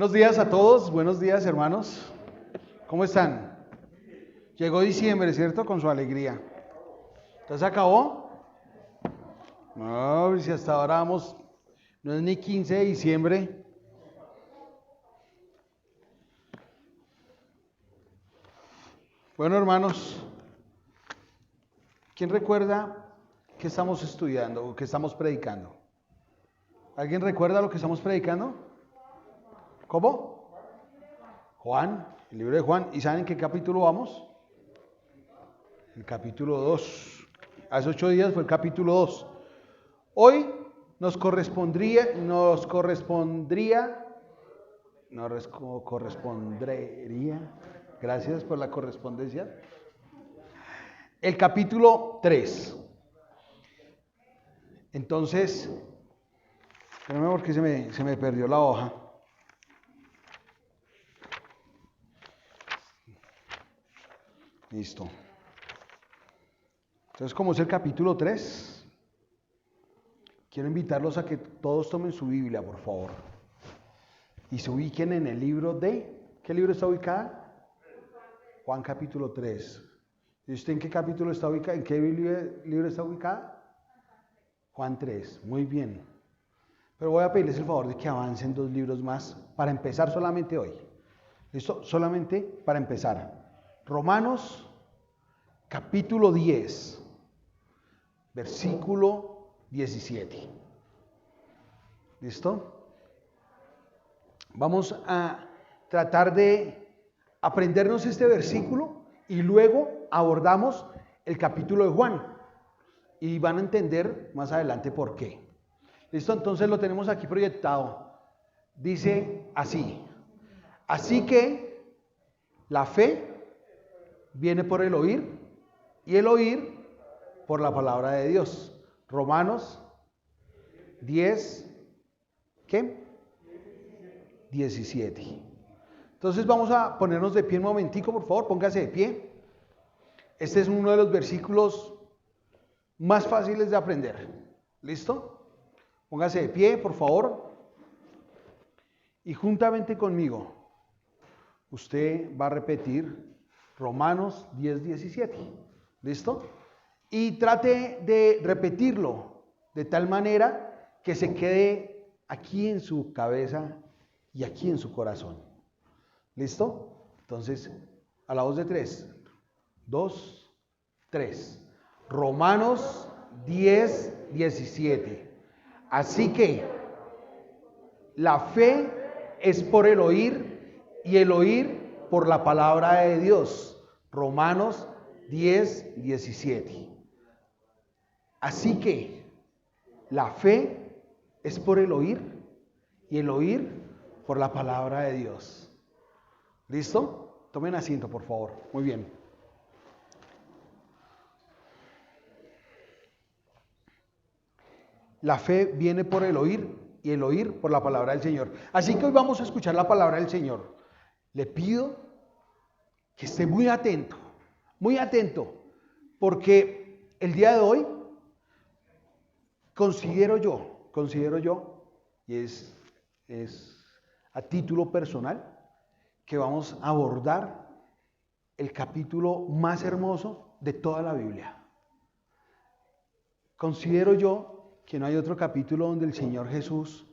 Buenos días a todos, buenos días hermanos. ¿Cómo están? Llegó diciembre, ¿cierto? Con su alegría. ¿Entonces acabó? No, si hasta ahora vamos, no es ni 15 de diciembre. Bueno hermanos, ¿quién recuerda qué estamos estudiando o qué estamos predicando? ¿Alguien recuerda lo que estamos predicando? ¿Cómo? Juan, el libro de Juan. ¿Y saben en qué capítulo vamos? El capítulo 2. Hace 8 días fue el capítulo 2. Hoy nos correspondría, gracias por la correspondencia, el capítulo 3. Entonces, espérame porque se me perdió la hoja. Listo. Entonces, como es el capítulo 3, quiero invitarlos a que todos tomen su Biblia, por favor, y se ubiquen en el libro de... ¿Qué libro está ubicado? Juan capítulo 3. ¿Y usted en qué capítulo está ubicado? ¿En qué libro está ubicado? Juan 3. Muy bien. Pero voy a pedirles el favor de que avancen 2 libros más para empezar solamente hoy. ¿Listo? Solamente para empezar. Romanos capítulo 10, versículo 17. ¿Listo? Vamos a tratar de aprendernos este versículo y luego abordamos el capítulo de Juan y van a entender más adelante por qué. ¿Listo? Entonces lo tenemos aquí proyectado. Dice así: así que la fe viene por el oír y el oír por la palabra de Dios. Romanos 10, ¿qué? 17. Entonces vamos a ponernos de pie un momentico, por favor, póngase de pie. Este es uno de los versículos más fáciles de aprender. ¿Listo? Póngase de pie, por favor. Y juntamente conmigo, usted va a repetir Romanos 10, 17. ¿Listo? Y trate de repetirlo de tal manera que se quede aquí en su cabeza y aquí en su corazón. ¿Listo? Entonces, a la voz de 3, 2, 3. Romanos 10, 17. Así que la fe es por el oír y el oír por la palabra de Dios. Romanos 10, 17. Así que la fe es por el oír y el oír por la palabra de Dios. ¿Listo? Tomen asiento, por favor. Muy bien. La fe viene por el oír y el oír por la palabra del Señor. Así que hoy vamos a escuchar la palabra del Señor. Le pido que esté muy atento, porque el día de hoy considero yo, y es a título personal, que vamos a abordar el capítulo más hermoso de toda la Biblia. Considero yo que no hay otro capítulo donde el Señor Jesús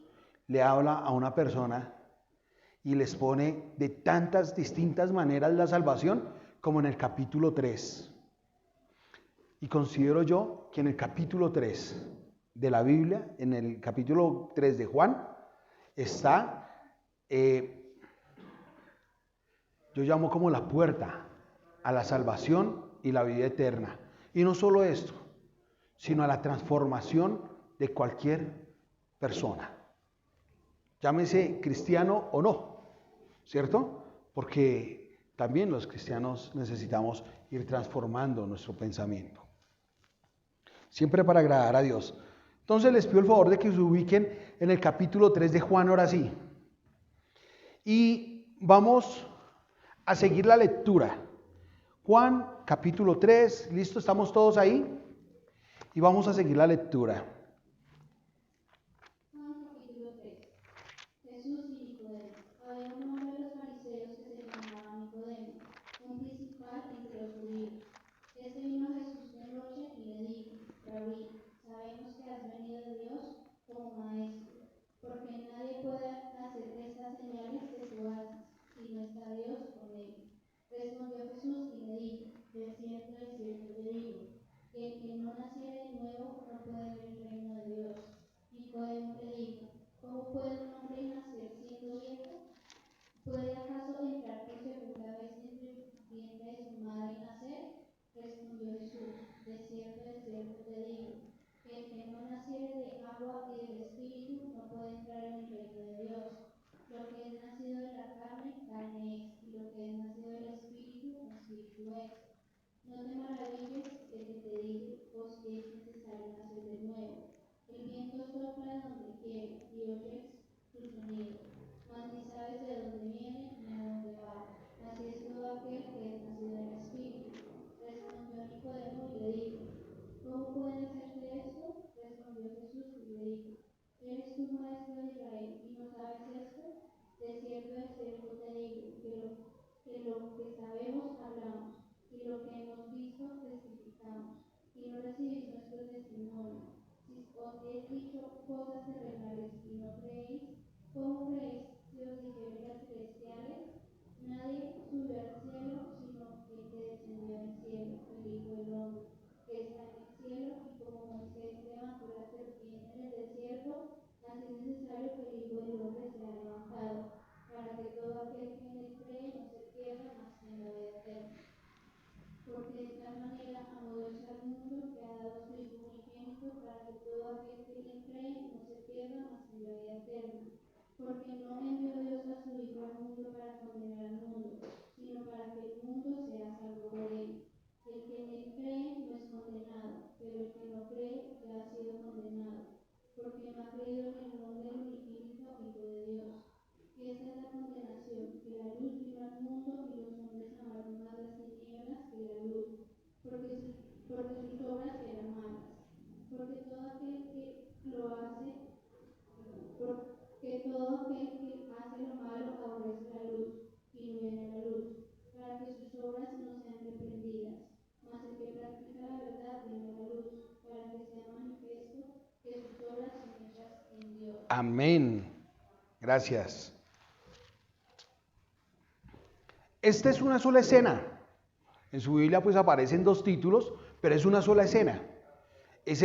le habla a una persona y les pone de tantas distintas maneras la salvación como en el capítulo 3. Y considero yo que en el capítulo 3 de la Biblia, en el capítulo 3 de Juan, está, yo llamo como la puerta a la salvación y la vida eterna. Y no solo esto, sino a la transformación de cualquier persona. Llámese cristiano o no, ¿cierto? Porque también los cristianos necesitamos ir transformando nuestro pensamiento. Siempre para agradar a Dios. Entonces les pido el favor de que se ubiquen en el capítulo 3 de Juan ahora sí. Y vamos a seguir la lectura. Juan capítulo 3, ¿listo? ¿Estamos todos ahí? Y vamos a seguir la lectura. Juan capítulo 3. Jesús dijo: como maestro, porque nadie puede hacer estas señales que tú haces, si no está Dios con él. Respondió Jesús y le dijo, de cierto te digo, que el que no naciere de nuevo no puede ver el reino de Dios. Nicodemo le dijo, ¿cómo puede un hombre nacer siendo viejo? ¿Puede acaso entrar por segunda vez entre el vientre de su madre y nacer? Respondió Jesús, de cierto te digo, que el que no naciere de agua y del Espíritu no puede entrar en el reino de Dios. Lo que es nacido de la carne, carne es, y lo que es nacido del Espíritu, Espíritu es. No te maravilles de que te digo, pues que es necesario nacer de nuevo. El viento sopla donde quiere y oyes su sonido, mas ni sabes de dónde viene ni a dónde va. Así es todo aquel que es nacido del Espíritu. Respondió Nicodemo y le dijo, ¿cómo puede hacerse esto? Respondió Jesús y le dijo, ¿eres tú maestro de Israel y no sabes esto? De cierto te digo, que lo que sabemos hablamos, y lo que hemos visto testificamos, y no recibís nuestro testimonio. Si os he dicho cosas terrenales y no creéis, ¿cómo creéis si os dijere las celestiales? Nadie subió al cielo, sino el que descendió del cielo, el Hijo del Hombre, que está en el cielo, y como Moisés levantó la serpiente en el desierto, así es necesario que el Hijo del Hombre sea levantado, para que todo aquel que en él cree no se pierda, mas tenga vida eterna. Porque de tal manera amó Dios al mundo que ha dado su Hijo unigénito para que todo aquel que en él cree no se pierda, mas tenga vida eterna. Porque no envió Dios a su Hijo al mundo para condenar al mundo, sino para que el mundo sea salvo por él. El que en él cree no es condenado, pero el que no cree ya ha sido condenado, porque no ha creído en el nombre del unigénito Hijo de Dios. Y esta es la condenación, que la luz vino al mundo y los hombres amaron más las tinieblas que la luz, porque sus obras eran malas. Porque todo aquel que lo hace, porque todo aquel que hace lo malo aborrece la luz y no viene a la luz, para que sus obras no sean reprendidas. Mas el que practica la verdad viene a la luz, para que sea manifiesto que sus obras son hechas en Dios. Amén. Gracias. Esta es una sola escena. En su Biblia pues aparecen dos títulos, pero es una sola escena. Es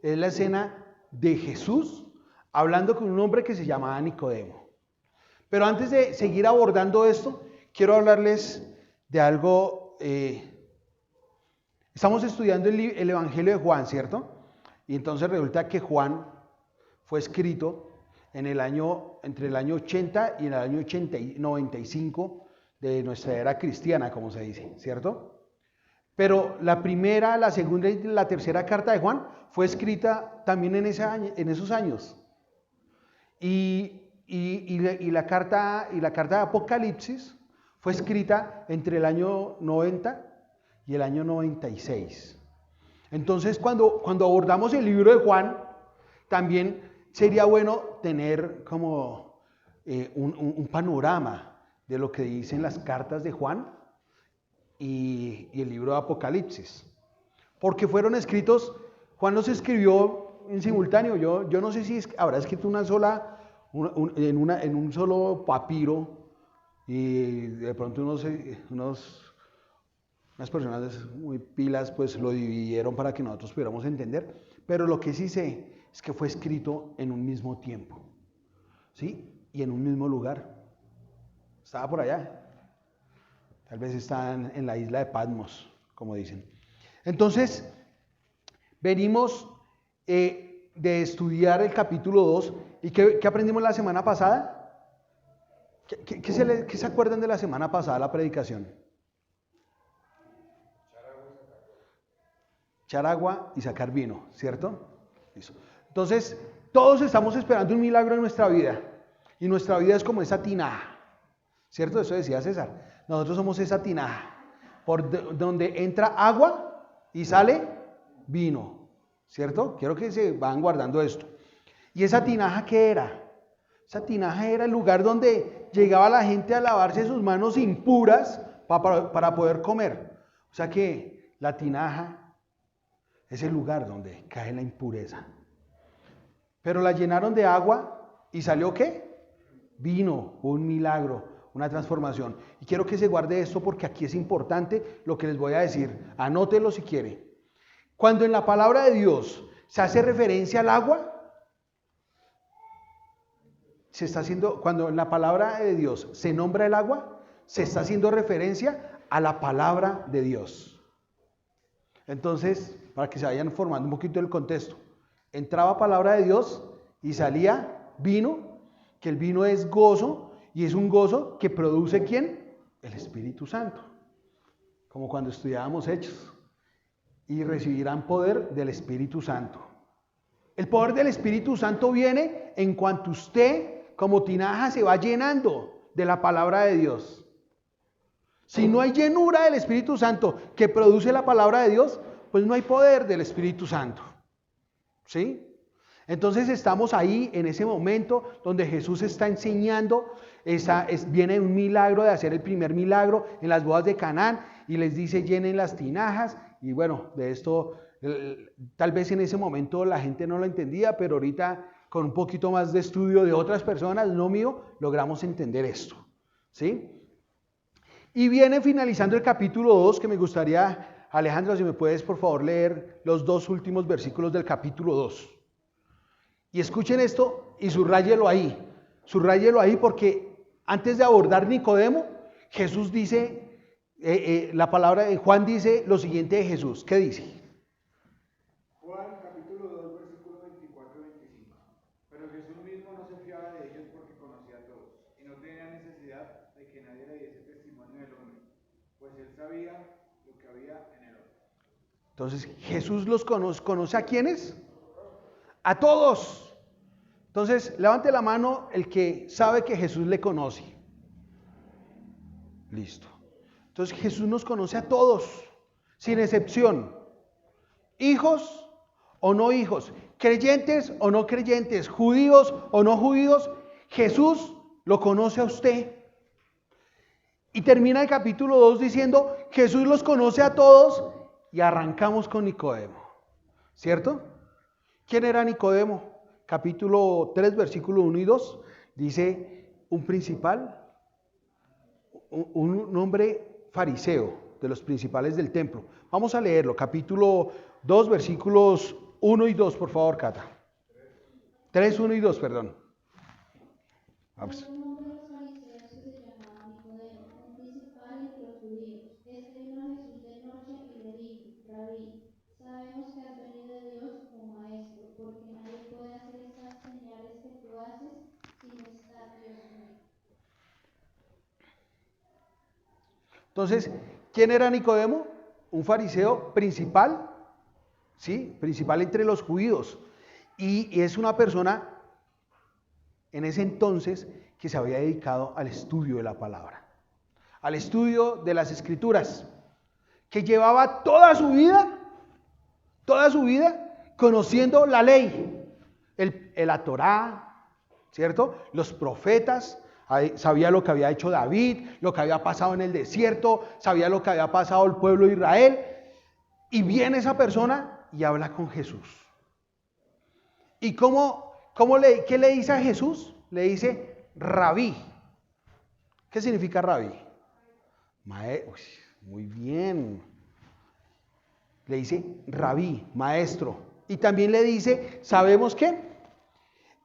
la escena de Jesús hablando con un hombre que se llamaba Nicodemo. Pero antes de seguir abordando esto, quiero hablarles de algo. Estamos estudiando el Evangelio de Juan, ¿cierto? Y entonces resulta que Juan fue escrito entre el año 80 y el año 95 de nuestra era cristiana, como se dice, ¿cierto? Pero la primera, la segunda y la tercera carta de Juan fue escrita también en esos años. Y la carta de Apocalipsis fue escrita entre el año 90 y el año 96. Entonces, cuando abordamos el libro de Juan, también sería bueno tener como un panorama de lo que dicen las cartas de Juan y el libro de Apocalipsis. Porque fueron escritos, Juan los escribió en simultáneo. Yo no sé si habrá escrito en un solo papiro, y de pronto unas personas muy pilas pues lo dividieron para que nosotros pudiéramos entender, pero lo que sí sé es que fue escrito en un mismo tiempo, ¿sí? Y en un mismo lugar. Estaba por allá, tal vez está en la isla de Patmos, como dicen. Entonces, venimos de estudiar el capítulo 2, ¿y qué aprendimos la semana pasada? ¿Qué se acuerdan de la semana pasada, la predicación? Echar agua y sacar vino, ¿cierto? Eso. Entonces, todos estamos esperando un milagro en nuestra vida. Y nuestra vida es como esa tinaja, ¿cierto? Eso decía César. Nosotros somos esa tinaja, por donde entra agua y sale vino, ¿cierto? Quiero que se van guardando esto. ¿Y esa tinaja qué era? Esa tinaja era el lugar donde llegaba la gente a lavarse sus manos impuras para poder comer. O sea que la tinaja es el lugar donde cae la impureza. Pero la llenaron de agua y salió ¿qué? Vino, un milagro, una transformación. Y quiero que se guarde esto porque aquí es importante lo que les voy a decir. Anótelo si quiere. Cuando en la palabra de Dios se hace referencia al agua, cuando en la palabra de Dios se nombra el agua, se está haciendo referencia a la palabra de Dios. Entonces, para que se vayan formando un poquito el contexto, entraba palabra de Dios y salía vino, que el vino es gozo, y es un gozo que produce ¿quién? El Espíritu Santo. Como cuando estudiábamos Hechos. Y recibirán poder del Espíritu Santo. El poder del Espíritu Santo viene en cuanto usted, como tinaja, se va llenando de la palabra de Dios. Si no hay llenura del Espíritu Santo que produce la palabra de Dios, pues no hay poder del Espíritu Santo. ¿Sí? Entonces estamos ahí en ese momento donde Jesús está enseñando, viene un milagro de hacer el primer milagro en las bodas de Canaán y les dice llenen las tinajas y bueno, de esto tal vez en ese momento la gente no lo entendía, pero ahorita con un poquito más de estudio de otras personas, no mío, logramos entender esto. ¿Sí? Y viene finalizando el capítulo 2, que me gustaría, Alejandro, si me puedes por favor leer los 2 últimos versículos del capítulo 2. Y escuchen esto y subrayelo ahí porque antes de abordar Nicodemo, Jesús dice, la palabra de Juan dice lo siguiente de Jesús. ¿Qué dice? Juan capítulo 2 versículo 24 y 25. Pero Jesús mismo no se fiaba de ellos porque conocía a todos y no tenía necesidad de que nadie le diese testimonio del hombre, pues él sabía lo que había en el hombre. Entonces Jesús los conoce ¿a quiénes? A todos. Entonces levante la mano el que sabe que Jesús le conoce. Listo. Entonces Jesús nos conoce a todos, sin excepción. Hijos o no hijos, creyentes o no creyentes, judíos o no judíos, Jesús lo conoce a usted. Y termina el capítulo 2 diciendo, Jesús los conoce a todos y arrancamos con Nicodemo. ¿Cierto? ¿Quién era Nicodemo? Capítulo 3, versículo 1 y 2, dice un principal, un hombre fariseo, de los principales del templo. Vamos a leerlo, capítulo 2, versículos 1 y 2, por favor, Cata. 3, 1 y 2, perdón. Vamos. Un hombre de los fariseos que se llamaba Nicodemo, un principal entre los judíos. Este vino a Jesús de noche y le dijo, Rabí, sabemos que has venido de Dios como maestro, porque nadie puede hacer estas señales que tú haces si no está Dios con él. Entonces, ¿quién era Nicodemo? Un fariseo principal, ¿sí? Principal entre los judíos. Y es una persona en ese entonces que se había dedicado al estudio de la palabra, al estudio de las escrituras, que llevaba toda su vida conociendo la ley, la Torá, ¿cierto? Los profetas. Sabía lo que había hecho David, lo que había pasado en el desierto, sabía lo que había pasado el pueblo de Israel. Y viene esa persona y habla con Jesús. ¿Y qué le dice a Jesús? Le dice Rabí. ¿Qué significa Rabí? Muy bien. Le dice Rabí, maestro. Y también le dice, ¿sabemos qué?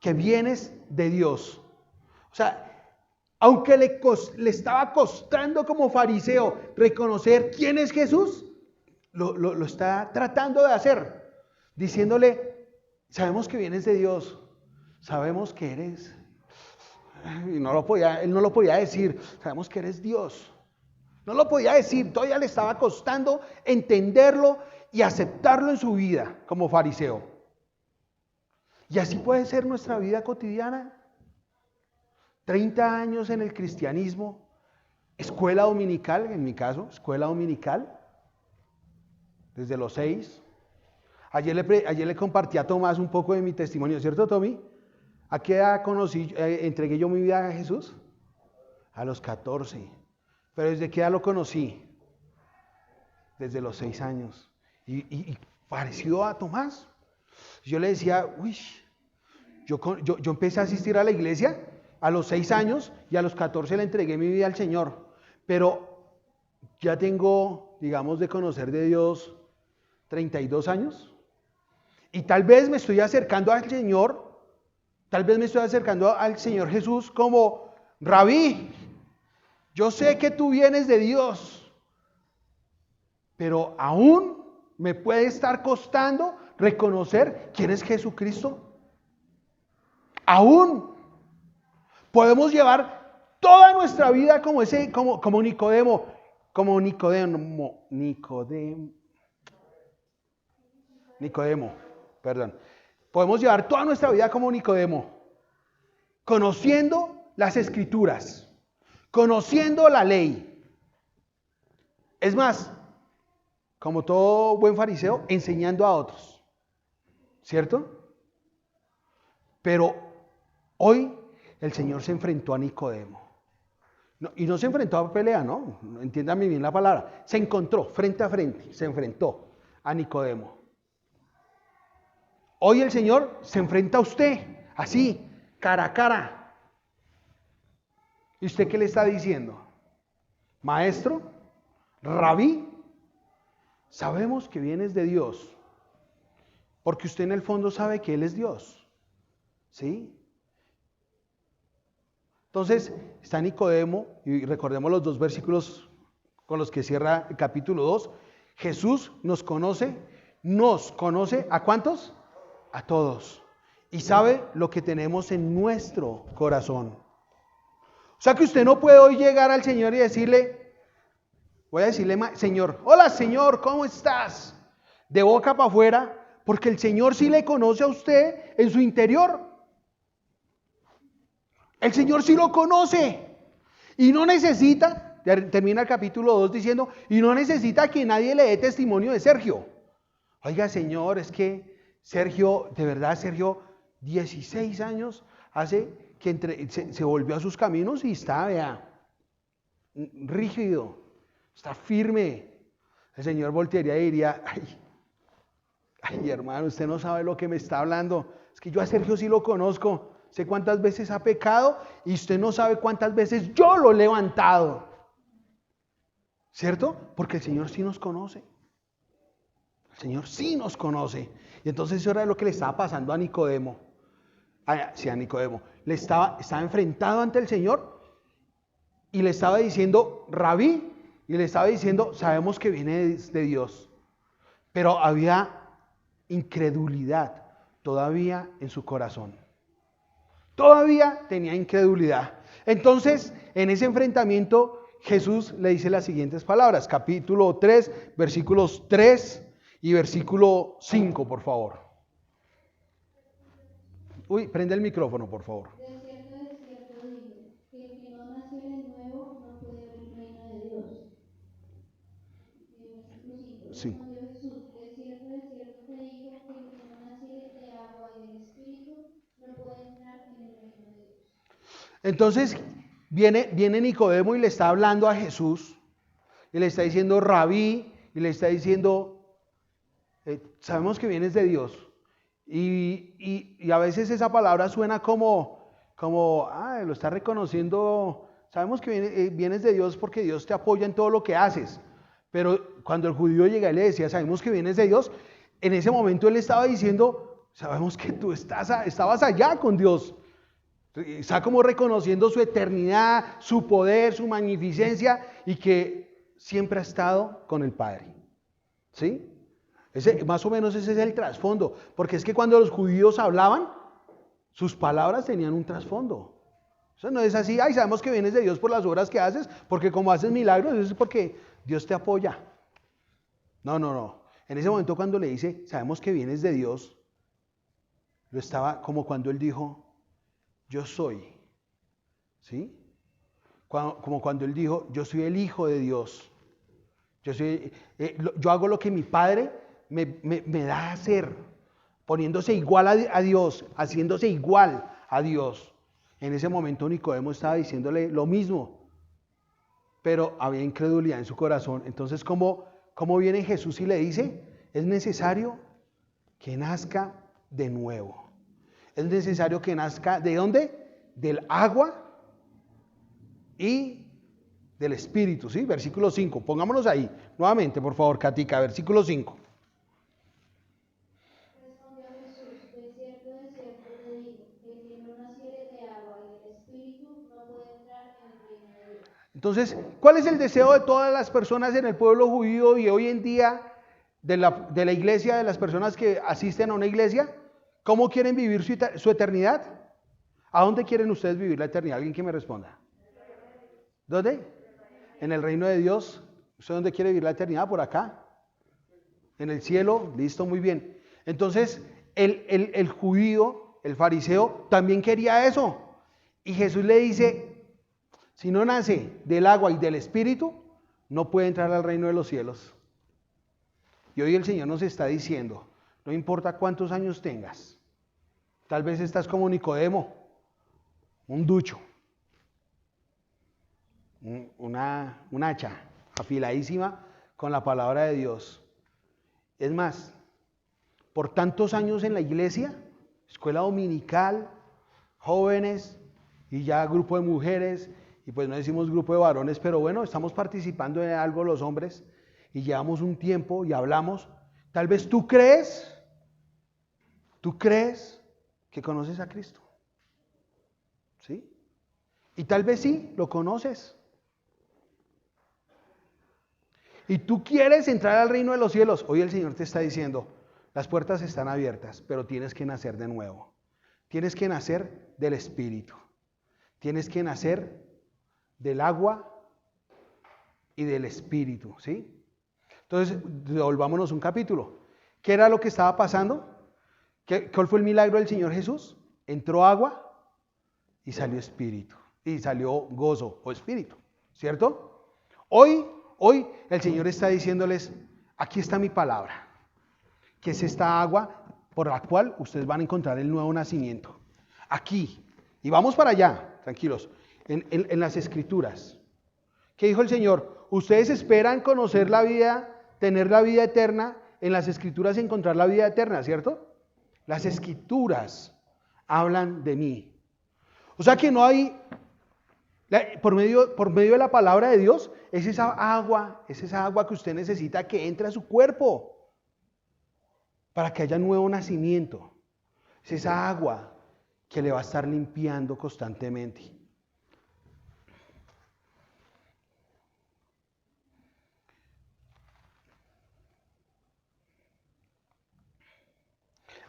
Que vienes de Dios. O sea, aunque le estaba costando como fariseo reconocer quién es Jesús, lo está tratando de hacer, diciéndole, sabemos que vienes de Dios, sabemos que eres, y él no lo podía decir, sabemos que eres Dios, no lo podía decir, todavía le estaba costando entenderlo y aceptarlo en su vida como fariseo. Y así puede ser nuestra vida cotidiana. 30 años en el cristianismo, escuela dominical, en mi caso, escuela dominical, desde los 6. Ayer le compartí a Tomás un poco de mi testimonio, ¿cierto, Tommy? ¿A qué edad entregué yo mi vida a Jesús? A los 14. ¿Pero desde qué edad lo conocí? Desde los 6 años. Y parecido a Tomás. Yo le decía, uy, Yo empecé a asistir a la iglesia a los 6 años y a los 14 le entregué mi vida al Señor. Pero ya tengo, digamos, de conocer de Dios 32 años. Y tal vez me estoy acercando al Señor, tal vez me estoy acercando al Señor Jesús como: Rabí, yo sé que tú vienes de Dios, pero aún me puede estar costando reconocer quién es Jesucristo. Aún podemos llevar toda nuestra vida como Nicodemo, perdón. Podemos llevar toda nuestra vida como Nicodemo, conociendo las Escrituras, conociendo la ley. Es más, como todo buen fariseo, enseñando a otros, ¿cierto? Pero hoy el Señor se enfrentó a Nicodemo. Y no se enfrentó a pelea, ¿no? Entiéndame bien la palabra. Se encontró frente a frente, se enfrentó a Nicodemo. Hoy el Señor se enfrenta a usted, así, cara a cara. ¿Y usted qué le está diciendo? Maestro, Rabí, sabemos que vienes de Dios, porque usted en el fondo sabe que Él es Dios. ¿Sí? Entonces, está Nicodemo, y recordemos los 2 versículos con los que cierra el capítulo 2. Jesús nos conoce, ¿a cuántos? A todos. Y sabe lo que tenemos en nuestro corazón. O sea que usted no puede hoy llegar al Señor y decirle, voy a decirle: Señor, hola Señor, ¿cómo estás? De boca para afuera, porque el Señor sí le conoce a usted en su interior. El Señor sí lo conoce y no necesita, termina el capítulo 2 diciendo, y no necesita que nadie le dé testimonio de Sergio. Oiga, Señor, es que Sergio, de verdad, Sergio, 16 años hace que se volvió a sus caminos y está, vea, rígido, está firme. El Señor voltearía y diría: ay, hermano, usted no sabe lo que me está hablando. Es que yo a Sergio sí lo conozco. Sé cuántas veces ha pecado y usted no sabe cuántas veces yo lo he levantado. ¿Cierto? Porque el Señor sí nos conoce. El Señor sí nos conoce. Y entonces eso era lo que le estaba pasando a Nicodemo. A Nicodemo. Estaba enfrentado ante el Señor y le estaba diciendo: Rabí, y le estaba diciendo: sabemos que viene de Dios. Pero había incredulidad todavía en su corazón. Todavía tenía incredulidad. Entonces, en ese enfrentamiento, Jesús le dice las siguientes palabras. Capítulo 3, versículos 3 y versículo 5, por favor. Prende el micrófono, por favor. De cierto digo, que el que no nació de nuevo no puede ver el reino de Dios. Versículo 5. Sí. Respondió Jesús: de cierto te digo, que el que no naciere de agua y del Espíritu no puede entrar en el reino de Dios. Entonces, viene Nicodemo y le está hablando a Jesús, y le está diciendo: Rabí, y le está diciendo: sabemos que vienes de Dios. Y a veces esa palabra suena como lo está reconociendo. Sabemos que vienes de Dios porque Dios te apoya en todo lo que haces. Pero cuando el judío llega y le decía: sabemos que vienes de Dios, en ese momento él estaba diciendo: sabemos que tú estabas allá con Dios. Está como reconociendo su eternidad, su poder, su magnificencia, y que siempre ha estado con el Padre. ¿Sí? Más o menos ese es el trasfondo, porque es que cuando los judíos hablaban, sus palabras tenían un trasfondo. Eso no es así: ay, sabemos que vienes de Dios por las obras que haces, porque como haces milagros, eso es porque Dios te apoya. No. En ese momento cuando le dice: sabemos que vienes de Dios, lo estaba como cuando él dijo: yo soy. ¿Sí? Como cuando él dijo: yo soy el Hijo de Dios. Yo hago lo que mi Padre me da a hacer, poniéndose igual a Dios, haciéndose igual a Dios. En ese momento Nicodemo estaba diciéndole lo mismo, pero había incredulidad en su corazón. Entonces, ¿cómo viene Jesús y le dice? Es necesario que nazca de nuevo. es necesario que nazca, ¿de dónde? Del agua y del Espíritu, ¿sí? Versículo 5, pongámonos ahí, nuevamente, por favor, Katica, versículo 5. Respondió Jesús, de cierto te digo, el que no naciere de agua y del Espíritu no puede entrar en el reino de Dios. Entonces, ¿cuál es el deseo de todas las personas en el pueblo judío y hoy en día de la iglesia, de las personas que asisten a una iglesia? ¿Cómo quieren vivir su eternidad? ¿A dónde quieren ustedes vivir la eternidad? ¿Alguien que me responda? ¿Dónde? En el reino de Dios. ¿Usted dónde quiere vivir la eternidad? Por acá. En el cielo. Listo, muy bien. Entonces, el judío, el fariseo, también quería eso. Y Jesús le dice, si no nace del agua y del Espíritu, no puede entrar al reino de los cielos. Y hoy el Señor nos está diciendo, no importa cuántos años tengas, tal vez estás como Nicodemo, un ducho, un hacha afiladísima con la palabra de Dios. Es más, por tantos años en la iglesia, escuela dominical, jóvenes y ya grupo de mujeres, y pues no decimos grupo de varones, pero bueno, estamos participando en algo los hombres y llevamos un tiempo y hablamos. Tal vez tú crees que conoces a Cristo, ¿sí? Y tal vez sí, lo conoces. Y tú quieres entrar al reino de los cielos. Hoy el Señor te está diciendo, las puertas están abiertas, pero tienes que nacer de nuevo. Tienes que nacer del Espíritu. Tienes que nacer del agua y del Espíritu, ¿sí? Entonces, devolvámonos un capítulo. ¿Qué era lo que estaba pasando? ¿Cuál fue el milagro del Señor Jesús? Entró agua y salió Espíritu. Y salió gozo o Espíritu, ¿cierto? Hoy el Señor está diciéndoles, aquí está mi palabra, que es esta agua por la cual ustedes van a encontrar el nuevo nacimiento. Aquí. Y vamos para allá, tranquilos, en las Escrituras. ¿Qué dijo el Señor? Ustedes esperan conocer la vida, tener la vida eterna, en las Escrituras encontrar la vida eterna, ¿cierto? Las Escrituras hablan de mí. O sea que no hay, por medio de la palabra de Dios, es esa agua que usted necesita que entre a su cuerpo para que haya nuevo nacimiento. Es esa agua que le va a estar limpiando constantemente.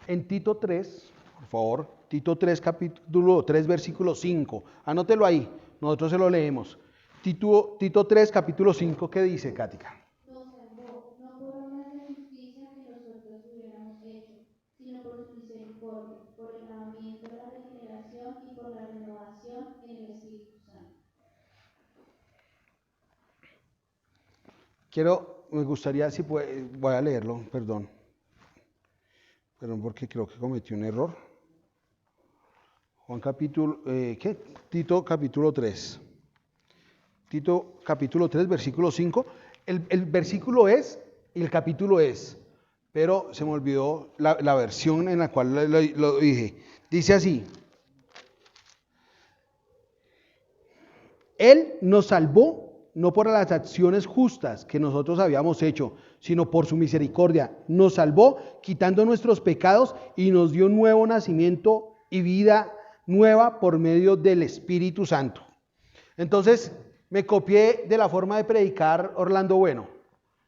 En Tito 3, por favor, Tito 3, capítulo 3, versículo 5. Anótelo ahí, nosotros se lo leemos. Tito 3, capítulo 5, ¿qué dice, Cática? Nos salvó, no por obras de justicia que nosotros hubiéramos hecho, sino por su misericordia, por el lavamiento de la regeneración y por la renovación en el Espíritu Santo. Me gustaría, si voy a leerlo, perdón, porque creo que cometí un error. Tito capítulo 3. Tito capítulo 3, versículo 5. El versículo es y el capítulo es, pero se me olvidó la versión en la cual lo dije. Dice así: Él nos salvó no por las acciones justas que nosotros habíamos hecho, sino por su misericordia. Nos salvó quitando nuestros pecados y nos dio nuevo nacimiento y vida nueva por medio del Espíritu Santo. Entonces, me copié de la forma de predicar Orlando Bueno.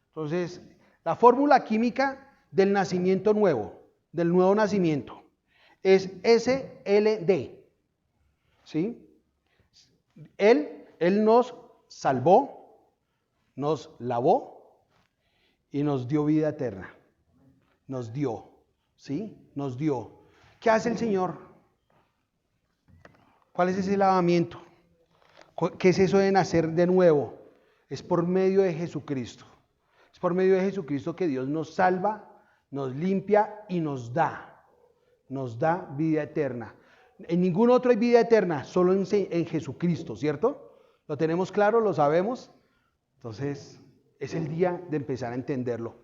Entonces, la fórmula química del nacimiento nuevo, del nuevo nacimiento, es SLD. ¿Sí? Él nos salvó, nos lavó y nos dio vida eterna. Nos dio, ¿sí? Nos dio. ¿Qué hace el Señor? ¿Cuál es ese lavamiento? ¿Qué es eso de nacer de nuevo? Es por medio de Jesucristo. Es por medio de Jesucristo que Dios nos salva, nos limpia y nos da vida eterna. En ningún otro hay vida eterna, solo en Jesucristo, ¿cierto? ¿Lo tenemos claro? ¿Lo sabemos? Entonces, es el día de empezar a entenderlo.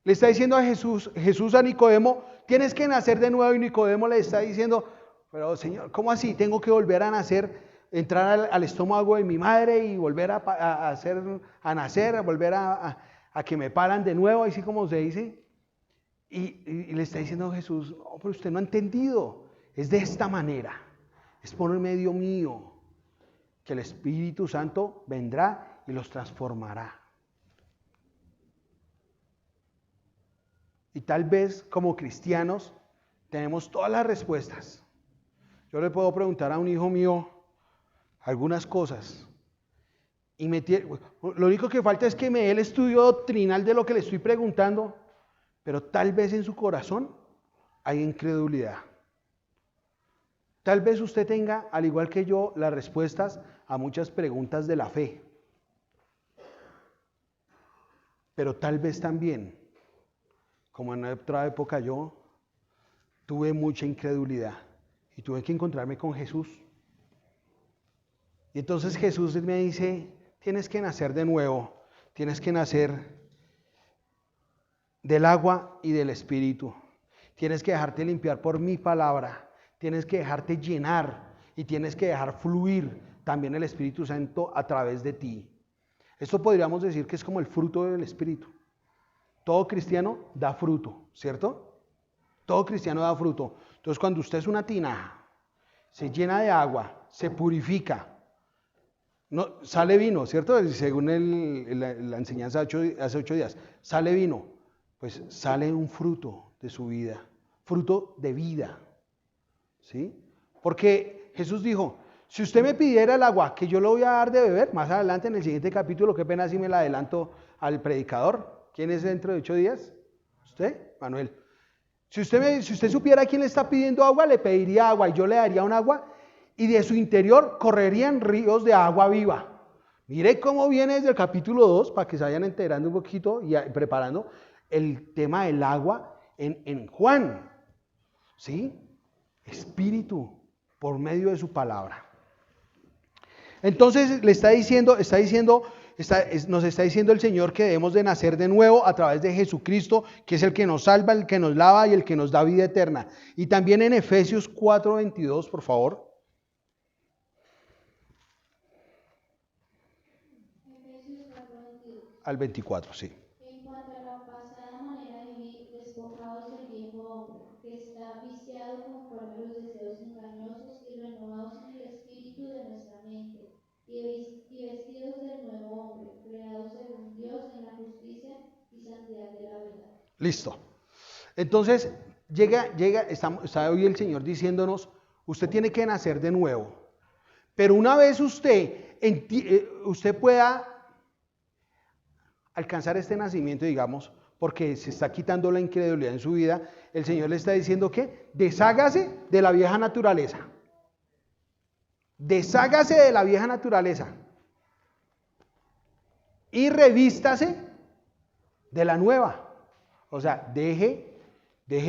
Le está diciendo a Jesús a Nicodemo tienes que nacer de nuevo, y Nicodemo le está diciendo, pero Señor, ¿cómo así? Tengo que volver a nacer, entrar al estómago de mi madre y volver a nacer, a volver a que me paran de nuevo, así como se dice. Y le está diciendo a Jesús, no, pero usted no ha entendido, es de esta manera, es por el medio mío que el Espíritu Santo vendrá y los transformará. Y tal vez como cristianos tenemos todas las respuestas. Yo le puedo preguntar a un hijo mío algunas cosas y lo único que falta es que me dé el estudio doctrinal de lo que le estoy preguntando, pero tal vez en su corazón hay incredulidad. Tal vez usted tenga, al igual que yo, las respuestas a muchas preguntas de la fe, pero tal vez también, como en otra época yo, tuve mucha incredulidad y tuve que encontrarme con Jesús. Y entonces Jesús me dice, tienes que nacer de nuevo, tienes que nacer del agua y del Espíritu. Tienes que dejarte limpiar por mi palabra, tienes que dejarte llenar y tienes que dejar fluir también el Espíritu Santo a través de ti. Esto podríamos decir que es como el fruto del Espíritu. Todo cristiano da fruto, ¿cierto? Todo cristiano da fruto. Entonces, cuando usted es una tinaja, se llena de agua, se purifica, no, sale vino, ¿cierto? Según la enseñanza hace 8 días, sale vino, pues sale un fruto de su vida, fruto de vida, ¿sí? Porque Jesús dijo, si usted me pidiera el agua que yo le voy a dar de beber, más adelante en el siguiente capítulo, qué pena si me la adelanto al predicador. ¿Quién es dentro de 8 días? ¿Usted? Manuel. Si usted supiera quién le está pidiendo agua, le pediría agua y yo le daría un agua y de su interior correrían ríos de agua viva. Mire cómo viene desde el capítulo 2, para que se vayan enterando un poquito y preparando el tema del agua en Juan. ¿Sí? Espíritu por medio de su palabra. Entonces nos está diciendo el Señor que debemos de nacer de nuevo a través de Jesucristo, que es el que nos salva, el que nos lava y el que nos da vida eterna. Y también en Efesios 4:22, por favor. Efesios 4:22. Al 24, sí. En cuanto a la pasada manera de vivir, despojados del viejo hombre, que está viciado conforme a los deseos engañosos y renovados en el espíritu de nuestra mente, y vestidos del nuevo hombre, creados según Dios en la justicia y santidad de la verdad. Listo. Entonces, está hoy el Señor diciéndonos, usted tiene que nacer de nuevo. Pero una vez usted pueda alcanzar este nacimiento, digamos, porque se está quitando la incredulidad en su vida, el Señor le está diciendo que deshágase de la vieja naturaleza. Deshágase de la vieja naturaleza y revístase de la nueva. O sea, deje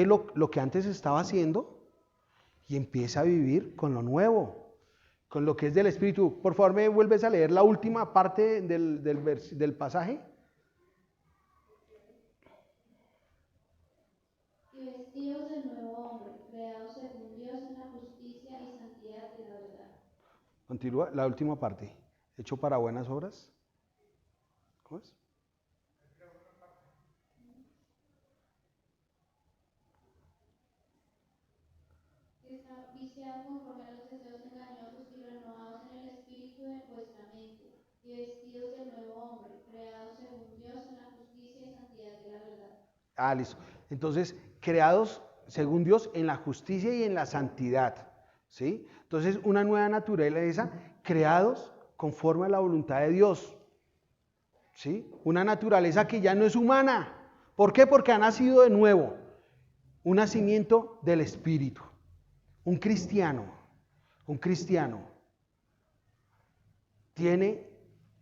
lo que antes estaba haciendo y empiece a vivir con lo nuevo, con lo que es del Espíritu. Por favor, ¿me vuelves a leer la última parte del pasaje? Y vestidos del nuevo hombre, creados según Dios en la justicia y santidad de la verdad. Continúa la última parte. Hecho para buenas obras. ¿Cómo es? Está viciado conforme a los deseos engañosos y renovados en el espíritu de vuestra mente, y vestidos del nuevo hombre, creados según Dios en la justicia y santidad de la verdad. Listo. Entonces, creados según Dios en la justicia y en la santidad. ¿Sí? Entonces, una nueva naturaleza, creados conforme a la voluntad de Dios. ¿Sí? Una naturaleza que ya no es humana. ¿Por qué? Porque ha nacido de nuevo. Un nacimiento del Espíritu. Un cristiano tiene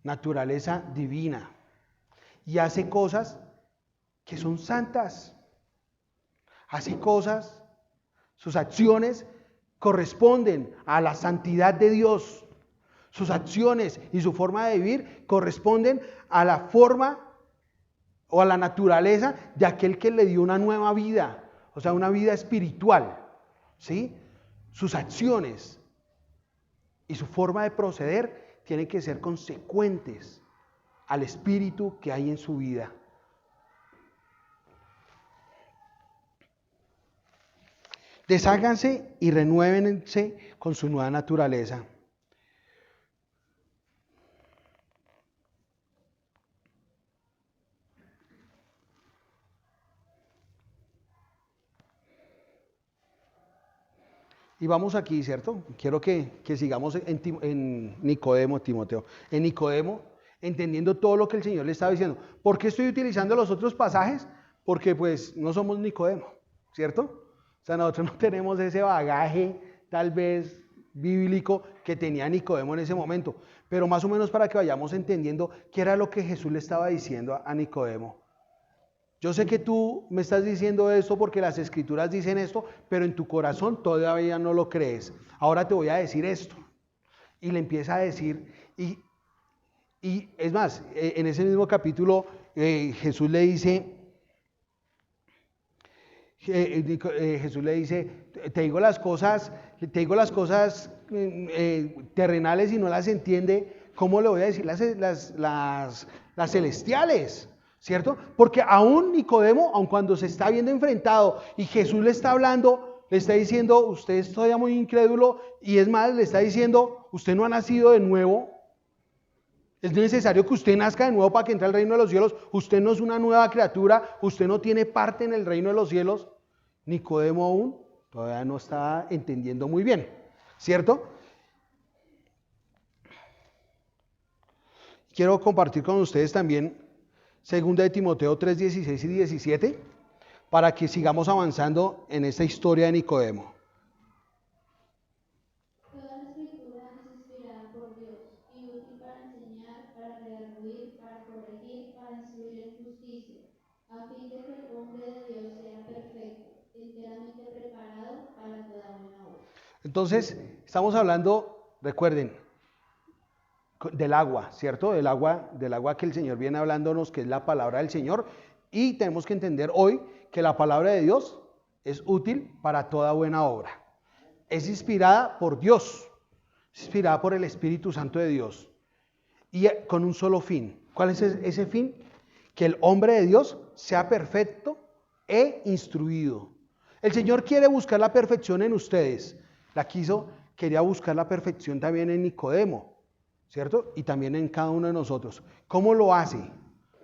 naturaleza divina y hace cosas que son santas. Hace cosas, sus acciones corresponden a la santidad de Dios. Sus acciones y su forma de vivir corresponden a la forma o a la naturaleza de aquel que le dio una nueva vida. o sea, una vida espiritual, ¿sí? Sus acciones y su forma de proceder tienen que ser consecuentes al espíritu que hay en su vida. Desháganse y renuévense con su nueva naturaleza. Y vamos aquí, ¿cierto? Quiero que sigamos en Nicodemo, Timoteo. En Nicodemo, entendiendo todo lo que el Señor le estaba diciendo. ¿Por qué estoy utilizando los otros pasajes? Porque pues no somos Nicodemo, ¿cierto? O sea, nosotros no tenemos ese bagaje, tal vez, bíblico que tenía Nicodemo en ese momento. Pero más o menos para que vayamos entendiendo qué era lo que Jesús le estaba diciendo a Nicodemo. Yo sé que tú me estás diciendo esto porque las escrituras dicen esto, pero en tu corazón todavía no lo crees. Ahora te voy a decir esto. Y le empieza a decir, y es más, en ese mismo capítulo Jesús le dice, te digo las cosas terrenales y no las entiende, ¿cómo le voy a decir las celestiales? ¿Cierto? Porque aún Nicodemo, aun cuando se está viendo enfrentado y Jesús le está hablando, le está diciendo, usted es todavía muy incrédulo, y es más, le está diciendo, usted no ha nacido de nuevo, es necesario que usted nazca de nuevo para que entre al reino de los cielos, usted no es una nueva criatura, usted no tiene parte en el reino de los cielos. Nicodemo aún todavía no está entendiendo muy bien, ¿cierto? Quiero compartir con ustedes también 2 de Timoteo 3, 16 y 17, para que sigamos avanzando en esta historia de Nicodemo. Toda la escritura es inspirada por Dios y útil para enseñar, para redarguir, para corregir, para instruir en justicia, a fin de que el hombre de Dios sea perfecto, enteramente preparado para toda buena obra. Entonces, estamos hablando, recuerden, del agua, ¿cierto? Del agua que el Señor viene hablándonos, que es la palabra del Señor, y tenemos que entender hoy que la palabra de Dios es útil para toda buena obra. Es inspirada por Dios, es inspirada por el Espíritu Santo de Dios, y con un solo fin. ¿Cuál es ese fin? Que el hombre de Dios sea perfecto e instruido. El Señor quiere buscar la perfección en ustedes. Quería buscar la perfección también en Nicodemo, ¿cierto? Y también en cada uno de nosotros. ¿Cómo lo hace?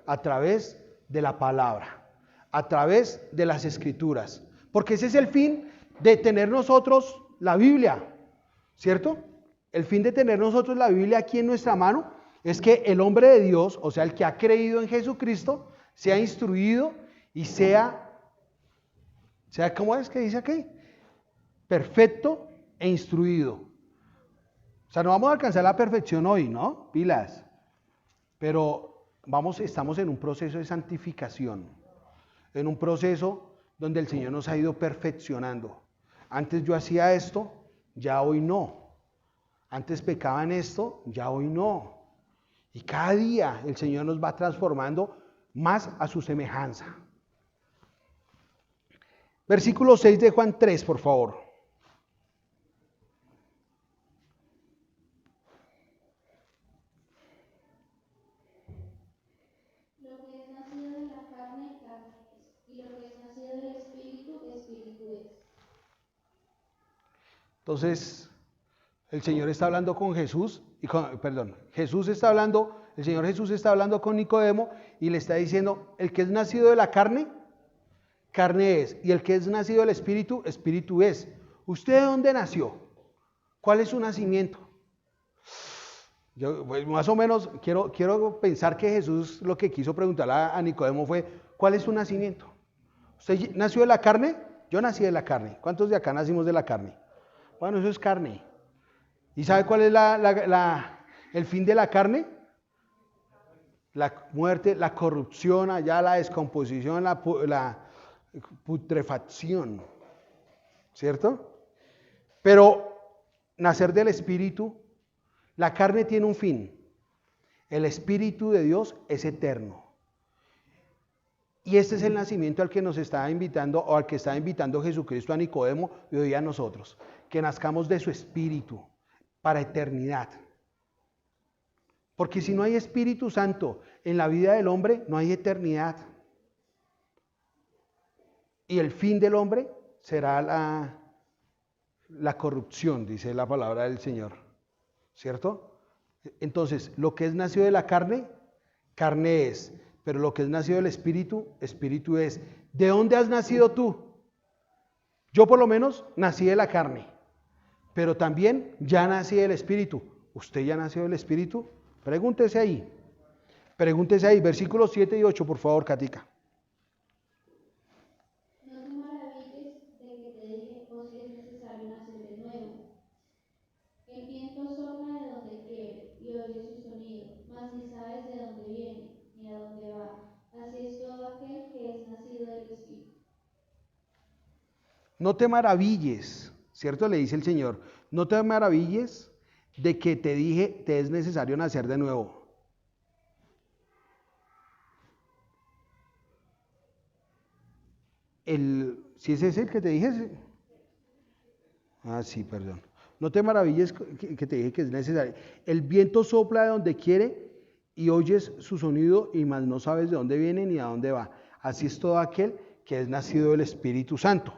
A través de la palabra, a través de las escrituras. Porque ese es el fin de tener nosotros la Biblia, ¿cierto? El fin de tener nosotros la Biblia aquí en nuestra mano es que el hombre de Dios, o sea, el que ha creído en Jesucristo, sea instruido y sea ¿cómo es que dice aquí? Perfecto e instruido. O sea, no vamos a alcanzar la perfección hoy, ¿no? Pilas. Pero estamos en un proceso de santificación, en un proceso donde el Señor nos ha ido perfeccionando. Antes yo hacía esto, ya hoy no. Antes pecaba en esto, ya hoy no. Y cada día el Señor nos va transformando más a su semejanza. Versículo 6 de Juan 3, por favor. Lo que es nacido de la carne, carne es, y lo que es nacido del Espíritu, Espíritu es. Entonces, el Señor está hablando con Jesús, el Señor Jesús está hablando con Nicodemo y le está diciendo, el que es nacido de la carne, carne es, y el que es nacido del Espíritu, Espíritu es. ¿Usted de dónde nació? ¿Cuál es su nacimiento? Yo, pues, más o menos quiero pensar que Jesús lo que quiso preguntarle a Nicodemo fue, ¿cuál es su nacimiento? ¿Usted nació de la carne? Yo nací de la carne. ¿Cuántos de acá nacimos de la carne? Bueno, eso es carne. ¿Y sabe cuál es el fin de la carne? La muerte, la corrupción, allá la descomposición, la putrefacción, ¿cierto? Pero nacer del Espíritu, la carne tiene un fin, el Espíritu de Dios es eterno. Y este es el nacimiento al que nos está invitando, o al que está invitando Jesucristo a Nicodemo y hoy a nosotros, que nazcamos de su espíritu para eternidad. Porque si no hay Espíritu Santo en la vida del hombre, no hay eternidad. Y el fin del hombre será la corrupción, dice la palabra del Señor. ¿Cierto? Entonces, lo que es nacido de la carne, carne es. Pero lo que es nacido del Espíritu, Espíritu es. ¿De dónde has nacido tú? Yo por lo menos nací de la carne. Pero también ya nací del Espíritu. ¿Usted ya nació del Espíritu? Pregúntese ahí. Pregúntese ahí. Versículos 7 y 8, por favor, Katica. No te maravilles de que te dije, os es necesario nacer de nuevo. El viento sopla de donde quiere y oyes su sonido, mas ni sabes de dónde viene ni a dónde va. Así es todo aquel que es nacido del Espíritu. No te maravilles, ¿cierto? Le dice el Señor. No te maravilles de que te dije, te es necesario nacer de nuevo. Si ese es el que te dije. Sí, perdón. No te maravilles que te dije que es necesario. El viento sopla de donde quiere y oyes su sonido y más no sabes de dónde viene ni a dónde va. Así es todo aquel que es nacido del Espíritu Santo.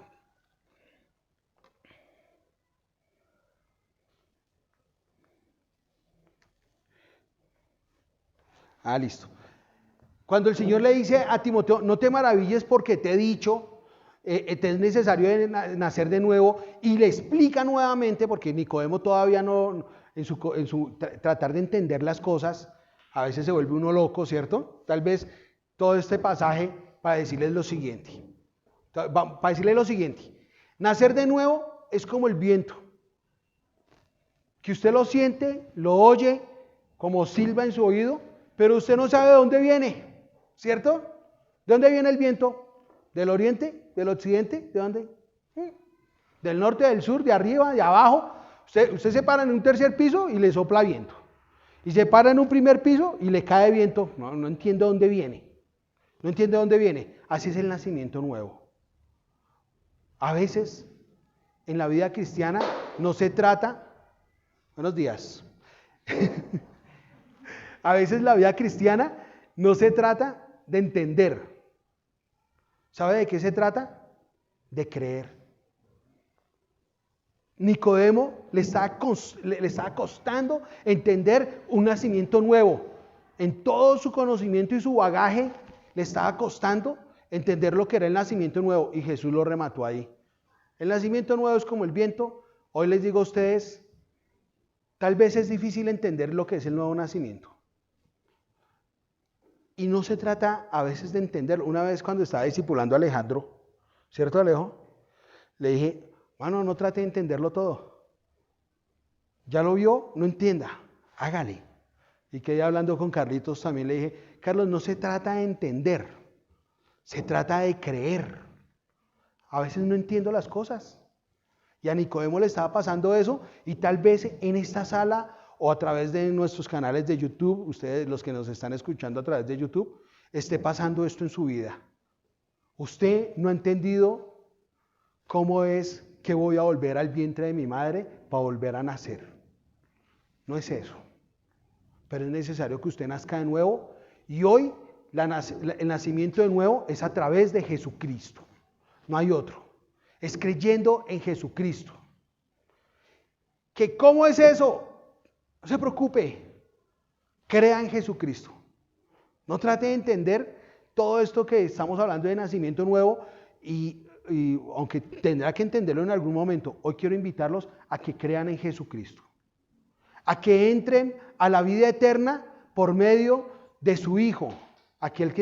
Listo. Cuando el Señor le dice a Timoteo, no te maravilles porque te he dicho, te es necesario nacer de nuevo, y le explica nuevamente, porque Nicodemo todavía no, en su tratar de entender las cosas, a veces se vuelve uno loco, ¿cierto? Tal vez todo este pasaje para decirles lo siguiente. Nacer de nuevo es como el viento, que usted lo siente, lo oye, como silba en su oído, pero usted no sabe de dónde viene, ¿cierto? ¿De dónde viene el viento? ¿Del oriente? ¿Del occidente? ¿De dónde? ¿Del norte, del sur, de arriba, de abajo? Usted se para en un tercer piso y le sopla viento. Y se para en un primer piso y le cae viento. No entiende dónde viene. No entiende dónde viene. Así es el nacimiento nuevo. A veces, en la vida cristiana, no se trata... Buenos días. A veces la vida cristiana no se trata de entender. ¿Sabe de qué se trata? De creer. Nicodemo le estaba costando entender un nacimiento nuevo. En todo su conocimiento y su bagaje le estaba costando entender lo que era el nacimiento nuevo, y Jesús lo remató ahí. El nacimiento nuevo es como el viento. Hoy les digo a ustedes, tal vez es difícil entender lo que es el nuevo nacimiento. Y no se trata a veces de entenderlo. Una vez cuando estaba discipulando a Alejandro, ¿cierto, Alejo? Le dije, mano, no trate de entenderlo todo. ¿Ya lo vio? No entienda, hágale. Y quedé hablando con Carlitos también, le dije, Carlos, no se trata de entender, se trata de creer. A veces no entiendo las cosas. Y a Nicodemo le estaba pasando eso, y tal vez en esta sala o a través de nuestros canales de YouTube, ustedes los que nos están escuchando a través de YouTube, esté pasando esto en su vida. Usted no ha entendido cómo es que voy a volver al vientre de mi madre para volver a nacer. No es eso. Pero es necesario que usted nazca de nuevo, y hoy el nacimiento de nuevo es a través de Jesucristo. No hay otro. Es creyendo en Jesucristo. ¿Cómo es eso? No se preocupe. Crea en Jesucristo. No trate de entender todo esto que estamos hablando de nacimiento nuevo, y aunque tendrá que entenderlo en algún momento, hoy quiero invitarlos a que crean en Jesucristo. A que entren a la vida eterna por medio de su Hijo, aquel que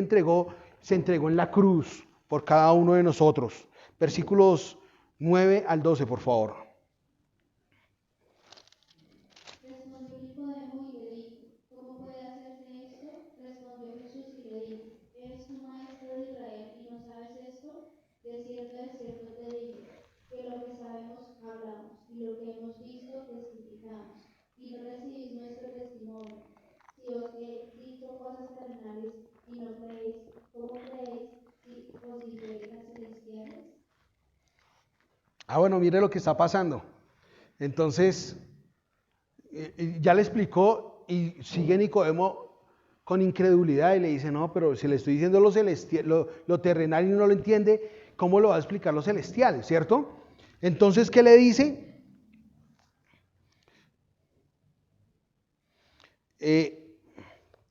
se entregó en la cruz por cada uno de nosotros. Versículos 9 al 12, por favor. Respondió Nicodemo y le dijo, ¿cómo puede hacerse esto? Respondió Jesús y le dijo, ¿eres tú maestro de Israel y no sabes esto? De cierto te digo, que lo que sabemos hablamos, y lo que hemos visto testificamos, y no recibís nuestro testimonio. Si os he dicho cosas terrenales y no creéis, ¿cómo creéis o si reglas celestiales. Bueno, mire lo que está pasando. Entonces, ya le explicó y sigue Nicodemo con incredulidad y le dice, no, pero si le estoy diciendo lo celestial, lo terrenal y no lo entiende, ¿cómo lo va a explicar lo celestial? ¿Cierto? Entonces, ¿qué le dice?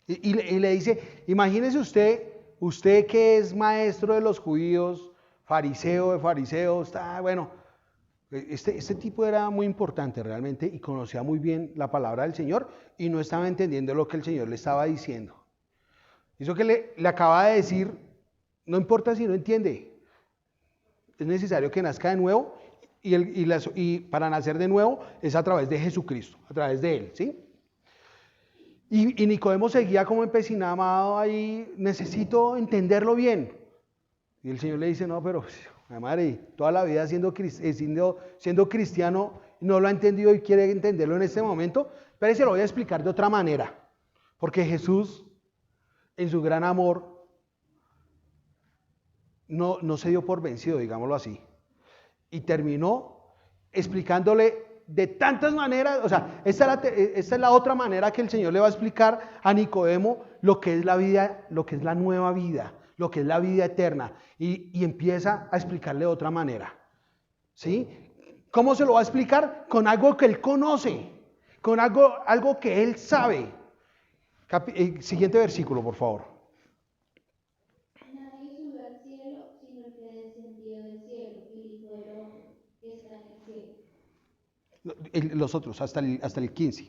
Y le dice, imagínese usted que es maestro de los judíos, fariseo de fariseos, está bueno. Este tipo era muy importante realmente y conocía muy bien la palabra del Señor y no estaba entendiendo lo que el Señor le estaba diciendo. Eso que le acaba de decir, no importa si no entiende, es necesario que nazca de nuevo y para nacer de nuevo es a través de Jesucristo, a través de Él, ¿sí? Y Nicodemo seguía como empecinado ahí, necesito entenderlo bien. Y el Señor le dice, no, pero madre, toda la vida siendo cristiano, no lo ha entendido y quiere entenderlo en este momento, pero se lo voy a explicar de otra manera. Porque Jesús, en su gran amor, no se dio por vencido, digámoslo así. Y terminó explicándole de tantas maneras, o sea, esta es la otra manera que el Señor le va a explicar a Nicodemo lo que es la vida, lo que es la nueva vida, lo que es la vida eterna, y empieza a explicarle de otra manera, ¿sí? ¿Cómo se lo va a explicar? Con algo que él conoce, con algo que él sabe. Siguiente versículo, por favor. Nadie subió al cielo, sino el que descendió del cielo, el Hijo del Hombre, que está en el cielo. Los otros, hasta el 15.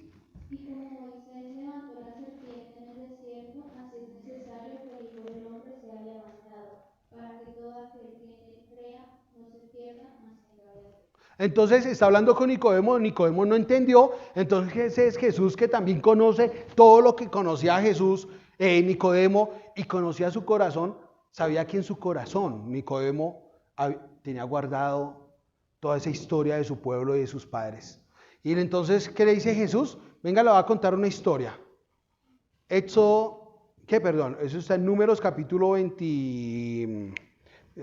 Y como Moisés levantó la serpiente en el desierto, así es necesario que el Hijo del Hombre sea levantado, para que todo aquel que en él crea no se pierda, mas tenga vida. Entonces está hablando con Nicodemo, Nicodemo no entendió, entonces es Jesús que también conoce todo lo que conocía a Jesús, Nicodemo, y conocía su corazón, sabía que en su corazón Nicodemo tenía guardado toda esa historia de su pueblo y de sus padres. Y entonces, ¿qué le dice Jesús? Venga, le va a contar una historia. Eso está en Números capítulo 20,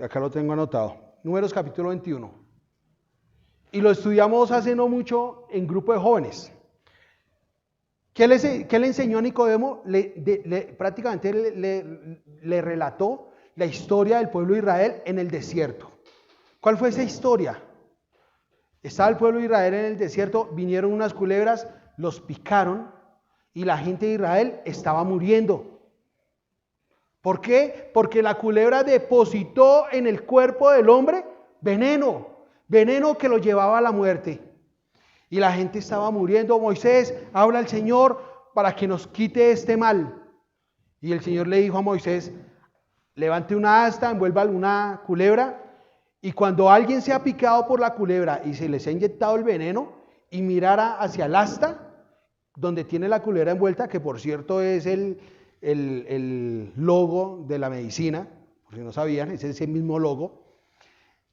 acá lo tengo anotado, Números capítulo 21. Y lo estudiamos hace no mucho en grupo de jóvenes. ¿Qué le enseñó a Nicodemo? Prácticamente le relató la historia del pueblo de Israel en el desierto. ¿Cuál fue esa historia? Estaba el pueblo de Israel en el desierto, vinieron unas culebras, los picaron y la gente de Israel estaba muriendo. ¿Por qué? Porque la culebra depositó en el cuerpo del hombre veneno que lo llevaba a la muerte. Y la gente estaba muriendo. Moisés, habla al Señor para que nos quite este mal. Y el Señor le dijo a Moisés, levante una asta, envuelva una culebra, y cuando alguien sea picado por la culebra y se les ha inyectado el veneno, y mirara hacia el asta, donde tiene la culebra envuelta, que por cierto es el logo de la medicina, por si no sabían, es ese mismo logo.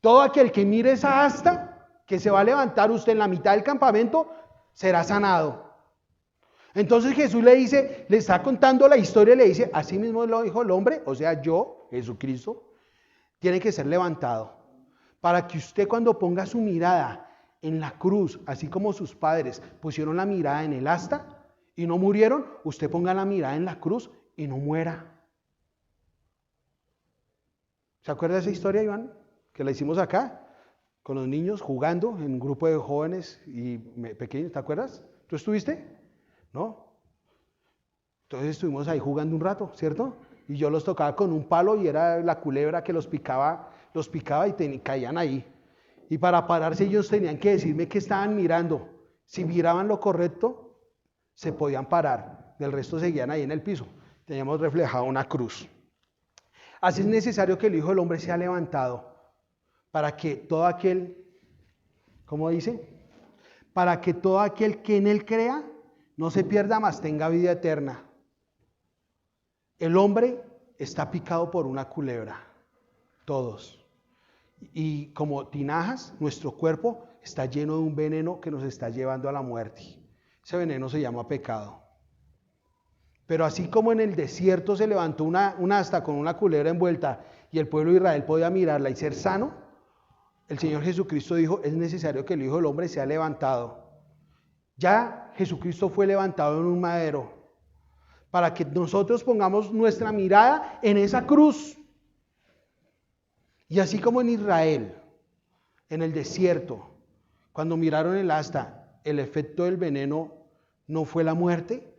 Todo aquel que mire esa asta, que se va a levantar usted en la mitad del campamento, será sanado. Entonces Jesús le está contando la historia y le dice, así mismo lo dijo el hombre, o sea yo, Jesucristo, tiene que ser levantado. Para que usted cuando ponga su mirada en la cruz, así como sus padres pusieron la mirada en el asta y no murieron, usted ponga la mirada en la cruz y no muera. ¿Se acuerda de esa historia, Iván? Que la hicimos acá, con los niños jugando en un grupo de jóvenes y pequeños, ¿te acuerdas? ¿Tú estuviste? ¿No? Entonces estuvimos ahí jugando un rato, ¿cierto? Y yo los tocaba con un palo y era la culebra que los picaba y caían ahí. Y para pararse ellos tenían que decirme que estaban mirando. Si miraban lo correcto, se podían parar. Del resto seguían ahí en el piso. Teníamos reflejado una cruz. Así es necesario que el Hijo del Hombre sea levantado para que todo aquel, ¿cómo dice? Para que todo aquel que en él crea no se pierda, mas tenga vida eterna. El hombre está picado por una culebra, todos. Y como tinajas, nuestro cuerpo está lleno de un veneno que nos está llevando a la muerte. Ese veneno se llama pecado. Pero así como en el desierto se levantó una asta con una culebra envuelta y el pueblo de Israel podía mirarla y ser sano, el Señor Jesucristo dijo, es necesario que el Hijo del Hombre sea levantado. Ya Jesucristo fue levantado en un madero para que nosotros pongamos nuestra mirada en esa cruz. Y así como en Israel, en el desierto, cuando miraron el asta, el efecto del veneno no fue la muerte,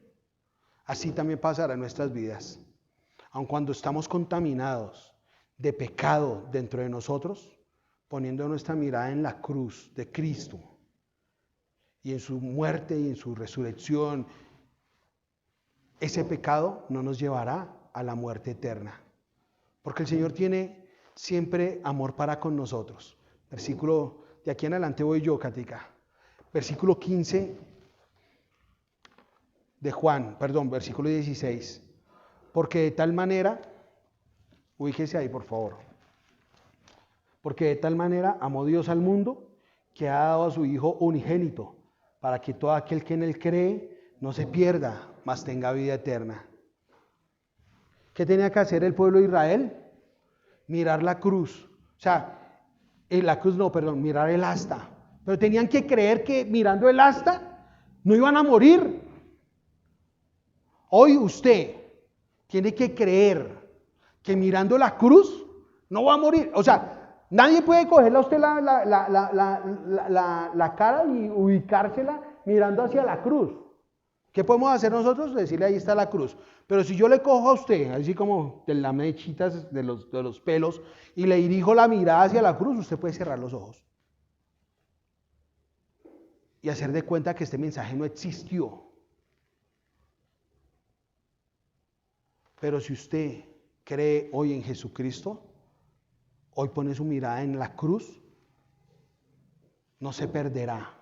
así también pasará en nuestras vidas. Aun cuando estamos contaminados de pecado dentro de nosotros, poniendo nuestra mirada en la cruz de Cristo y en su muerte y en su resurrección, ese pecado no nos llevará a la muerte eterna. Porque el Señor tiene siempre amor para con nosotros. Versículo, de aquí en adelante voy yo, Katica. Versículo 15 de Juan, versículo 16. Porque de tal manera, ubíquese ahí por favor. Porque de tal manera amó Dios al mundo que ha dado a su Hijo unigénito, para que todo aquel que en él cree no se pierda, mas tenga vida eterna. ¿Qué tenía que hacer el pueblo de Israel? Mirar la cruz. O sea, mirar el asta. Pero tenían que creer que mirando el asta no iban a morir. Hoy usted tiene que creer que mirando la cruz no va a morir. O sea, nadie puede cogerle a usted la cara y ubicársela mirando hacia la cruz. ¿Qué podemos hacer nosotros? Decirle ahí está la cruz. Pero si yo le cojo a usted, así como de las mechitas de los pelos, y le dirijo la mirada hacia la cruz, usted puede cerrar los ojos y hacer de cuenta que este mensaje no existió. Pero si usted cree hoy en Jesucristo, hoy pone su mirada en la cruz, no se perderá,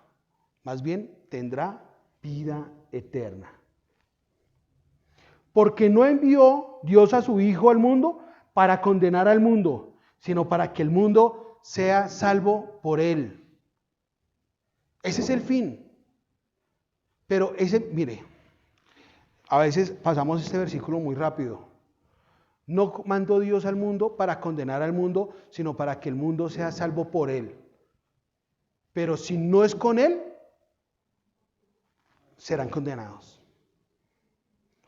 más bien tendrá vida eterna. Porque no envió Dios a su Hijo al mundo para condenar al mundo, sino para que el mundo sea salvo por él. Ese es el fin. Pero mire, a veces pasamos este versículo muy rápido. No mandó Dios al mundo para condenar al mundo, sino para que el mundo sea salvo por él. Pero si no es con él, serán condenados.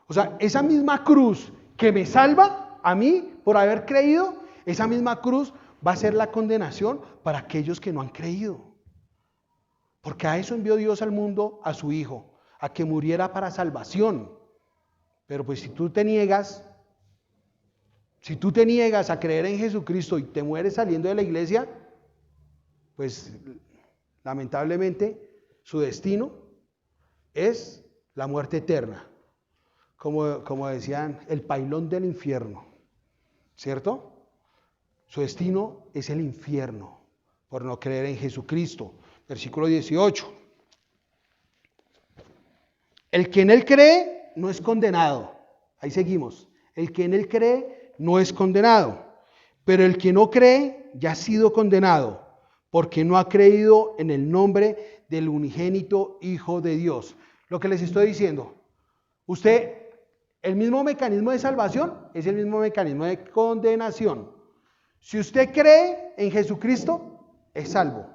O sea, esa misma cruz que me salva a mí por haber creído, esa misma cruz va a ser la condenación para aquellos que no han creído. Porque a eso envió Dios al mundo a su Hijo, a que muriera para salvación. Pero pues si tú te niegas a creer en Jesucristo y te mueres saliendo de la iglesia, pues lamentablemente su destino es la muerte eterna. Como decían, el pailón del infierno, ¿cierto? Su destino es el infierno por no creer en Jesucristo. Versículo 18. El que en él cree no es condenado. Ahí seguimos. El que en él cree no es condenado. Pero el que no cree ya ha sido condenado, porque no ha creído en el nombre del unigénito Hijo de Dios. Lo que les estoy diciendo, el mismo mecanismo de salvación es el mismo mecanismo de condenación. Si usted cree en Jesucristo, es salvo.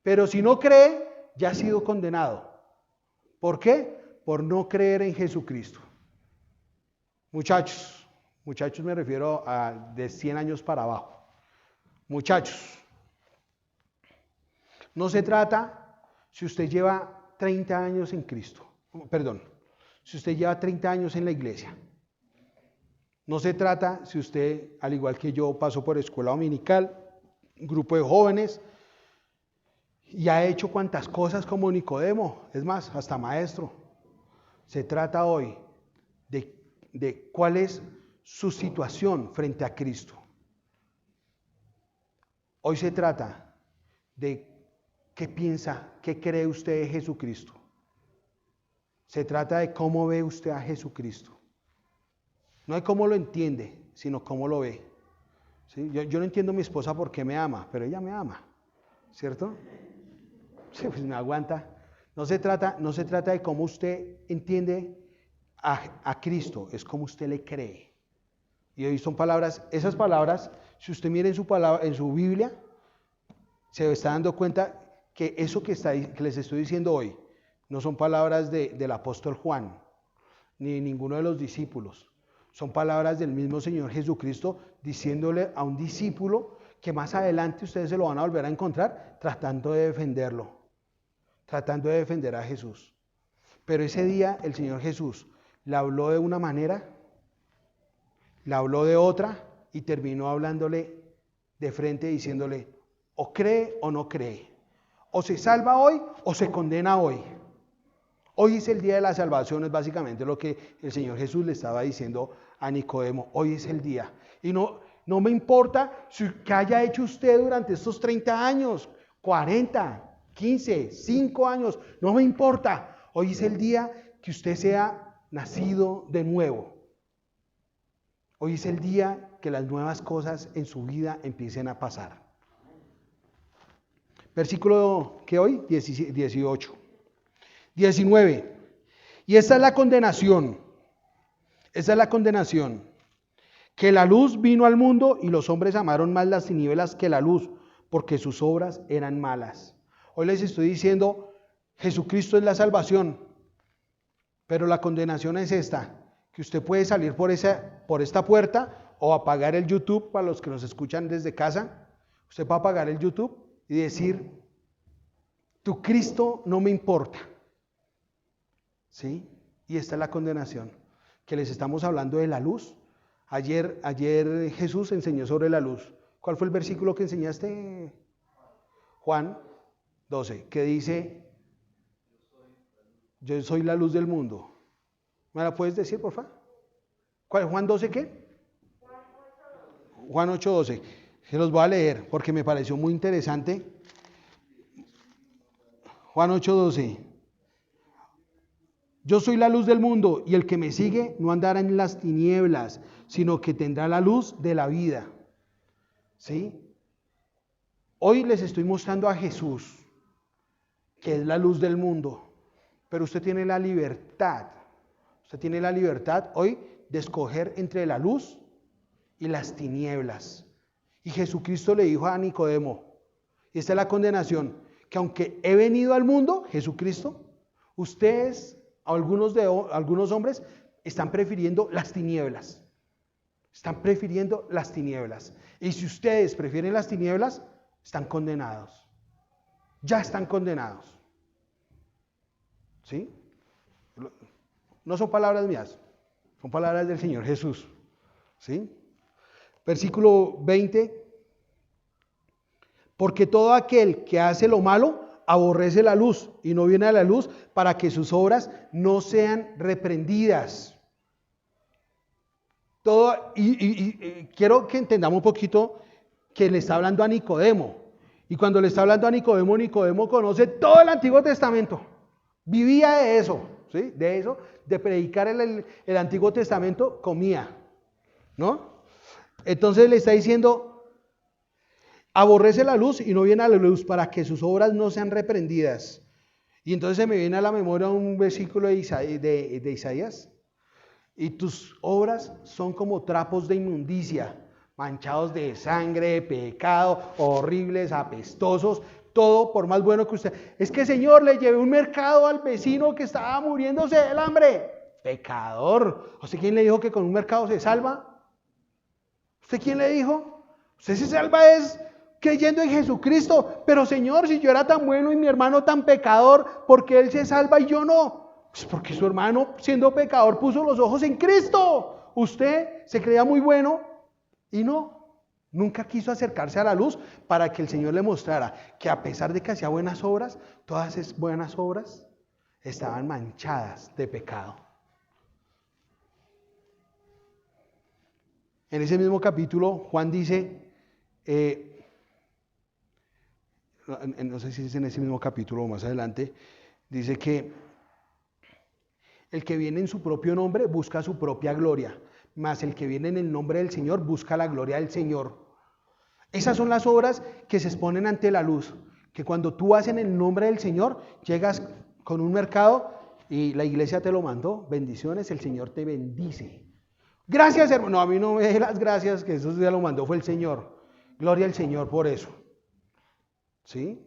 Pero si no cree, ya ha sido condenado. ¿Por qué? Por no creer en Jesucristo. Muchachos me refiero a de 100 años para abajo. Muchachos, no se trata si usted lleva 30 años en Cristo. Si usted lleva 30 años en la iglesia. No se trata si usted, al igual que yo, pasó por escuela dominical, un grupo de jóvenes, y ha hecho cuantas cosas como Nicodemo, es más, hasta maestro. Se trata hoy de cuál es su situación frente a Cristo. Hoy se trata de qué piensa, qué cree usted de Jesucristo. Se trata de cómo ve usted a Jesucristo. No de cómo lo entiende, sino cómo lo ve. ¿Sí? Yo no entiendo a mi esposa por qué me ama, pero ella me ama, ¿cierto? Sí, pues me aguanta. No se trata de cómo usted entiende a Cristo, es como usted le cree. Y hoy son palabras, esas palabras, Si usted mira en su palabra, en su Biblia, se está dando cuenta que eso que les estoy diciendo hoy no son palabras del apóstol Juan, ni de ninguno de los discípulos. Son palabras del mismo Señor Jesucristo diciéndole a un discípulo que más adelante ustedes se lo van a volver a encontrar tratando de defenderlo, tratando de defender a Jesús. Pero ese día el Señor Jesús le habló de una manera, le habló de otra y terminó hablándole de frente diciéndole, o cree o no cree, o se salva hoy o se condena hoy. Hoy es el día de la salvación, es básicamente lo que el Señor Jesús le estaba diciendo a Nicodemo. Hoy es el día. Y no me importa qué haya hecho usted durante estos 30 años, 40, 15, 5 años, no me importa. Hoy es el día que usted sea nacido de nuevo. Hoy es el día que las nuevas cosas en su vida empiecen a pasar. Versículo que hoy, 18. 19. Y esta es la condenación. Esta es la condenación. Que la luz vino al mundo y los hombres amaron más las tinieblas que la luz, porque sus obras eran malas. Hoy les estoy diciendo, Jesucristo es la salvación, pero la condenación es esta, que usted puede salir por esta puerta o apagar el YouTube para los que nos escuchan desde casa. Usted va a apagar el YouTube y decir, tu Cristo no me importa. ¿Sí? Y esta es la condenación, que les estamos hablando de la luz. Ayer Jesús enseñó sobre la luz. ¿Cuál fue el versículo que enseñaste? Juan 12, que dice, yo soy la luz del mundo. ¿Me la puedes decir, por favor? ¿Cuál? ¿Juan 12 qué? Juan 8:12. Se los voy a leer porque me pareció muy interesante. Juan 8:12. Yo soy la luz del mundo y el que me sigue no andará en las tinieblas, sino que tendrá la luz de la vida. ¿Sí? Hoy les estoy mostrando a Jesús, que es la luz del mundo, pero usted tiene la libertad hoy de escoger entre la luz y las tinieblas. Y Jesucristo le dijo a Nicodemo, y esta es la condenación, que aunque he venido al mundo, Jesucristo, ustedes, algunos hombres, están prefiriendo las tinieblas. Están prefiriendo las tinieblas. Y si ustedes prefieren las tinieblas, están condenados. Ya están condenados. ¿Sí? No son palabras mías, son palabras del Señor Jesús. ¿Sí? Versículo 20. Porque todo aquel que hace lo malo aborrece la luz y no viene a la luz para que sus obras no sean reprendidas. Quiero que entendamos un poquito que le está hablando a Nicodemo. Y cuando le está hablando a Nicodemo, Nicodemo conoce todo el Antiguo Testamento. Vivía de eso, ¿sí? De predicar el Antiguo Testamento, comía, ¿no? Entonces le está diciendo, aborrece la luz y no viene a la luz para que sus obras no sean reprendidas. Y entonces se me viene a la memoria un versículo de Isaías. Y tus obras son como trapos de inmundicia, manchados de sangre, de pecado, horribles, apestosos, todo por más bueno que usted. Es que, Señor, le llevé un mercado al vecino que estaba muriéndose del hambre. Pecador. ¿Usted quién le dijo que con un mercado se salva? ¿Usted quién le dijo? Usted se salva es creyendo en Jesucristo. Pero, Señor, si yo era tan bueno y mi hermano tan pecador, ¿por qué él se salva y yo no? Pues porque su hermano, siendo pecador, puso los ojos en Cristo. Usted se creía muy bueno y nunca quiso acercarse a la luz para que el Señor le mostrara que a pesar de que hacía buenas obras, todas esas buenas obras estaban manchadas de pecado. En ese mismo capítulo, Juan dice, no sé si es en ese mismo capítulo o más adelante, dice que el que viene en su propio nombre busca su propia gloria, mas el que viene en el nombre del Señor busca la gloria del Señor. Esas son las obras que se exponen ante la luz, que cuando tú vas en el nombre del Señor, llegas con un mercado y la iglesia te lo mandó, bendiciones, el Señor te bendice. Gracias, hermano. No, a mí no me dé las gracias, que eso ya lo mandó fue el Señor. Gloria al Señor por eso. ¿Sí?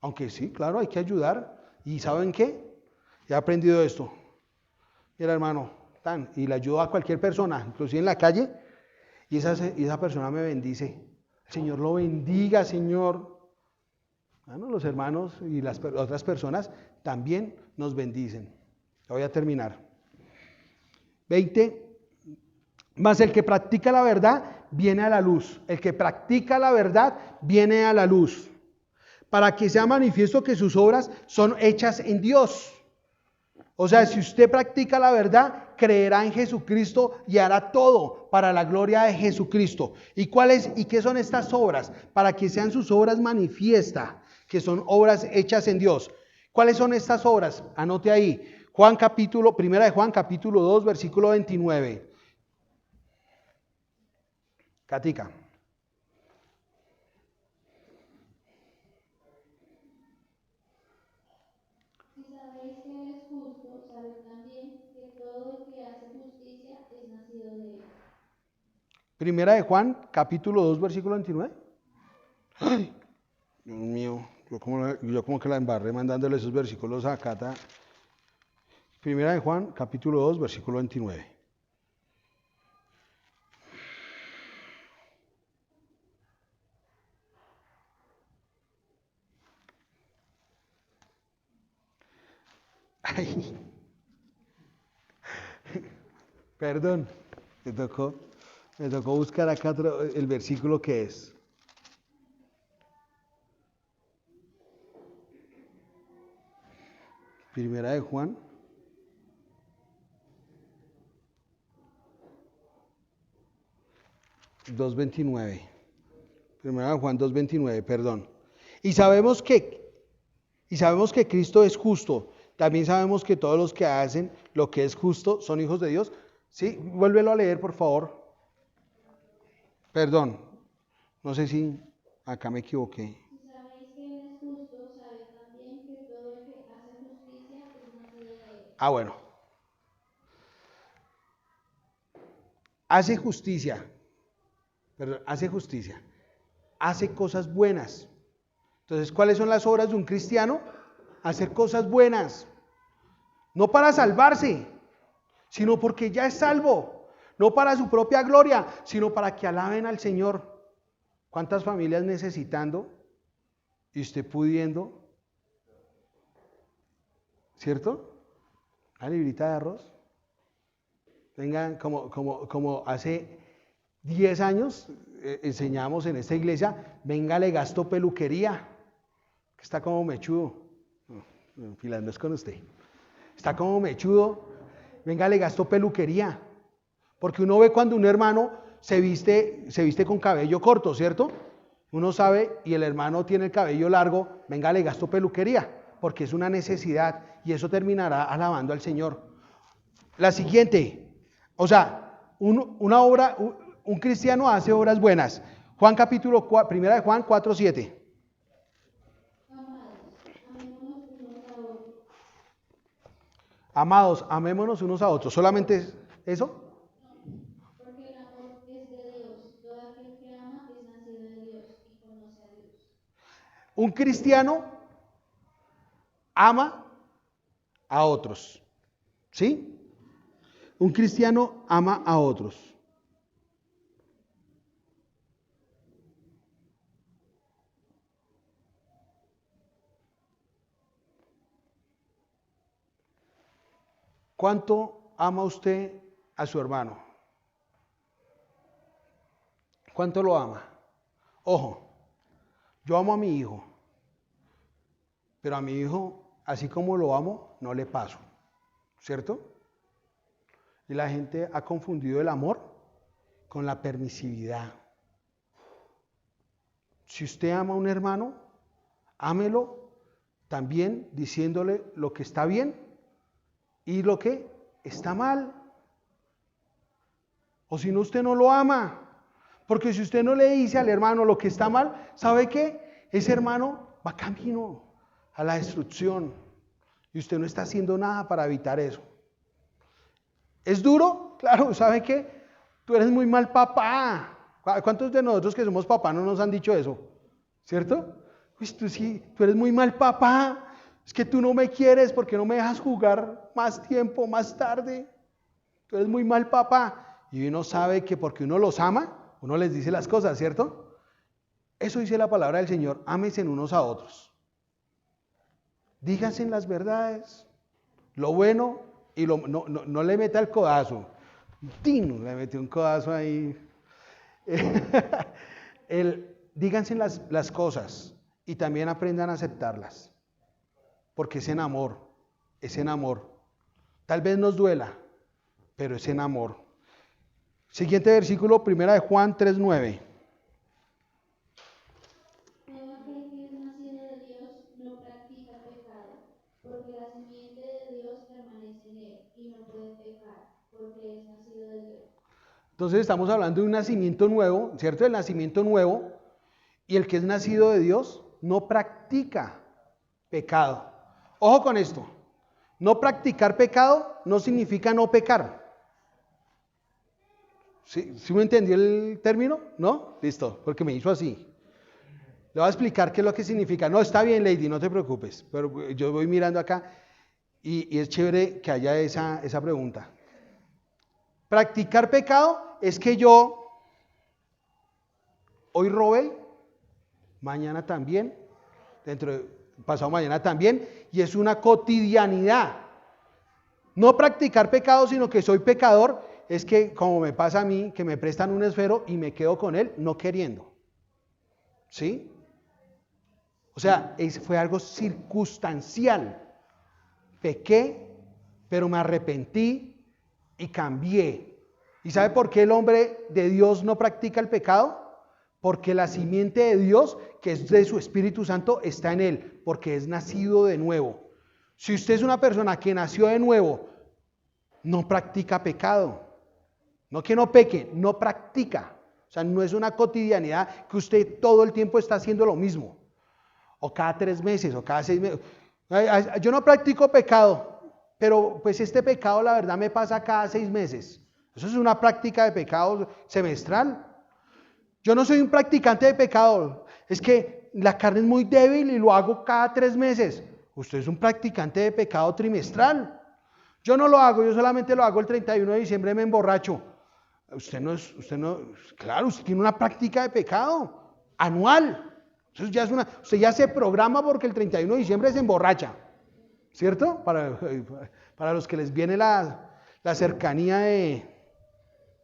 Aunque sí, claro, hay que ayudar. ¿Y saben qué? He aprendido esto. Mira, hermano, y le ayudo a cualquier persona, inclusive en la calle, y esa persona me bendice. El Señor lo bendiga, Señor. Bueno, los hermanos y las otras personas también nos bendicen. Voy a terminar. 20. Mas el que practica la verdad viene a la luz. El que practica la verdad viene a la luz, para que sea manifiesto que sus obras son hechas en Dios. O sea, si usted practica la verdad, creerá en Jesucristo y hará todo para la gloria de Jesucristo. ¿Y qué son estas obras? Para que sean sus obras manifiestas, que son obras hechas en Dios. ¿Cuáles son estas obras? Anote ahí. Primera de Juan, capítulo 2, versículo 29. Katica. Si sabéis que Él es justo, sabed también que todo el que hace justicia es nacido de Él. Primera de Juan, capítulo 2, versículo 29. Ay, Dios mío, yo como que la embarré mandándole esos versículos a Cata. Primera de Juan, capítulo 2, versículo 29. Ay, perdón, me tocó buscar acá el versículo que es. Primera de Juan. Primera de Juan 2:29, perdón. Y sabemos que Cristo es justo. También sabemos que todos los que hacen lo que es justo son hijos de Dios. Sí, vuélvelo a leer, por favor. Perdón, no sé si acá me equivoqué. Si sabéis que Él es justo, sabed también que todo el que hace justicia es nacido de Él. Bueno. Hace justicia. Hace cosas buenas. Entonces, ¿cuáles son las obras de un cristiano? Hacer cosas buenas. No para salvarse, sino porque ya es salvo. No para su propia gloria, sino para que alaben al Señor. ¿Cuántas familias necesitando y usted pudiendo? ¿Cierto? Una librita de arroz. Vengan, como hace 10 años enseñamos en esta iglesia, venga, le gasto peluquería, que está como mechudo. No, filando es con usted. Está como mechudo, venga, le gasto peluquería. Porque uno ve cuando un hermano se viste con cabello corto, ¿cierto? Uno sabe, y el hermano tiene el cabello largo, venga, le gasto peluquería, porque es una necesidad, y eso terminará alabando al Señor. La siguiente, o sea, un cristiano hace obras buenas. Juan capítulo 4, primera de Juan 4:7. Amados, amémonos unos a otros. ¿Solamente eso? Porque el amor es de Dios. Todo aquel que ama es nacido de Dios y conoce a Dios. Un cristiano ama a otros. ¿Sí? Un cristiano ama a otros. ¿Cuánto ama usted a su hermano? ¿Cuánto lo ama? Ojo, yo amo a mi hijo, pero a mi hijo, así como lo amo, no le paso, ¿cierto? Y la gente ha confundido el amor con la permisividad. Si usted ama a un hermano, ámelo también diciéndole lo que está bien y lo que está mal. O si no, usted no lo ama. Porque si usted no le dice al hermano lo que está mal, ¿sabe qué? Ese hermano va camino a la destrucción. Y usted no está haciendo nada para evitar eso. ¿Es duro? Claro, ¿sabe qué? Tú eres muy mal papá. ¿Cuántos de nosotros que somos papá no nos han dicho eso? ¿Cierto? Uy, tú eres muy mal papá, es que tú no me quieres porque no me dejas jugar más tiempo, más tarde. Tú eres muy mal papá. Y uno sabe que porque uno los ama, uno les dice las cosas, ¿cierto? Eso dice la palabra del Señor, ámense unos a otros. Díganse las verdades, lo bueno y no le meta el codazo. ¡Tin! Le metió un codazo ahí. Díganse las cosas y también aprendan a aceptarlas, porque es en amor, es en amor. Tal vez nos duela, pero es en amor. Siguiente versículo, 1 de Juan 3:9. Todo aquel que es nacido de Dios no practica pecado, porque la simiente de Dios permanece en él y no puede pecar, porque es nacido de Dios. Entonces estamos hablando de un nacimiento nuevo, ¿cierto? El nacimiento nuevo, y el que es nacido de Dios no practica pecado. Ojo con esto, no practicar pecado no significa no pecar. ¿Sí me entendió el término? ¿No? Listo, porque me hizo así. Le voy a explicar qué es lo que significa. No, está bien, Lady, no te preocupes, pero yo voy mirando acá y es chévere que haya esa pregunta. Practicar pecado es que yo hoy robé, mañana también, pasado mañana también, y es una cotidianidad. No practicar pecado, sino que soy pecador, es que como me pasa a mí, que me prestan un esfero y me quedo con él no queriendo. ¿Sí? O sea, fue algo circunstancial. Pequé, pero me arrepentí y cambié. ¿Y sabe por qué el hombre de Dios no practica el pecado? Porque la simiente de Dios, que es de su Espíritu Santo, está en él, porque es nacido de nuevo. Si usted es una persona que nació de nuevo, no practica pecado. No que no peque, no practica. O sea, no es una cotidianidad que usted todo el tiempo está haciendo lo mismo. O cada 3 meses, o cada 6 meses. Yo no practico pecado, pero pues este pecado la verdad me pasa cada 6 meses. Eso es una práctica de pecado semestral. Yo no soy un practicante de pecado, es que la carne es muy débil y lo hago cada 3 meses. Usted es un practicante de pecado trimestral. Yo no lo hago, yo solamente lo hago el 31 de diciembre, me emborracho. Claro, usted tiene una práctica de pecado anual. Eso ya usted ya se programa porque el 31 de diciembre se emborracha, ¿cierto? Para los que les viene la cercanía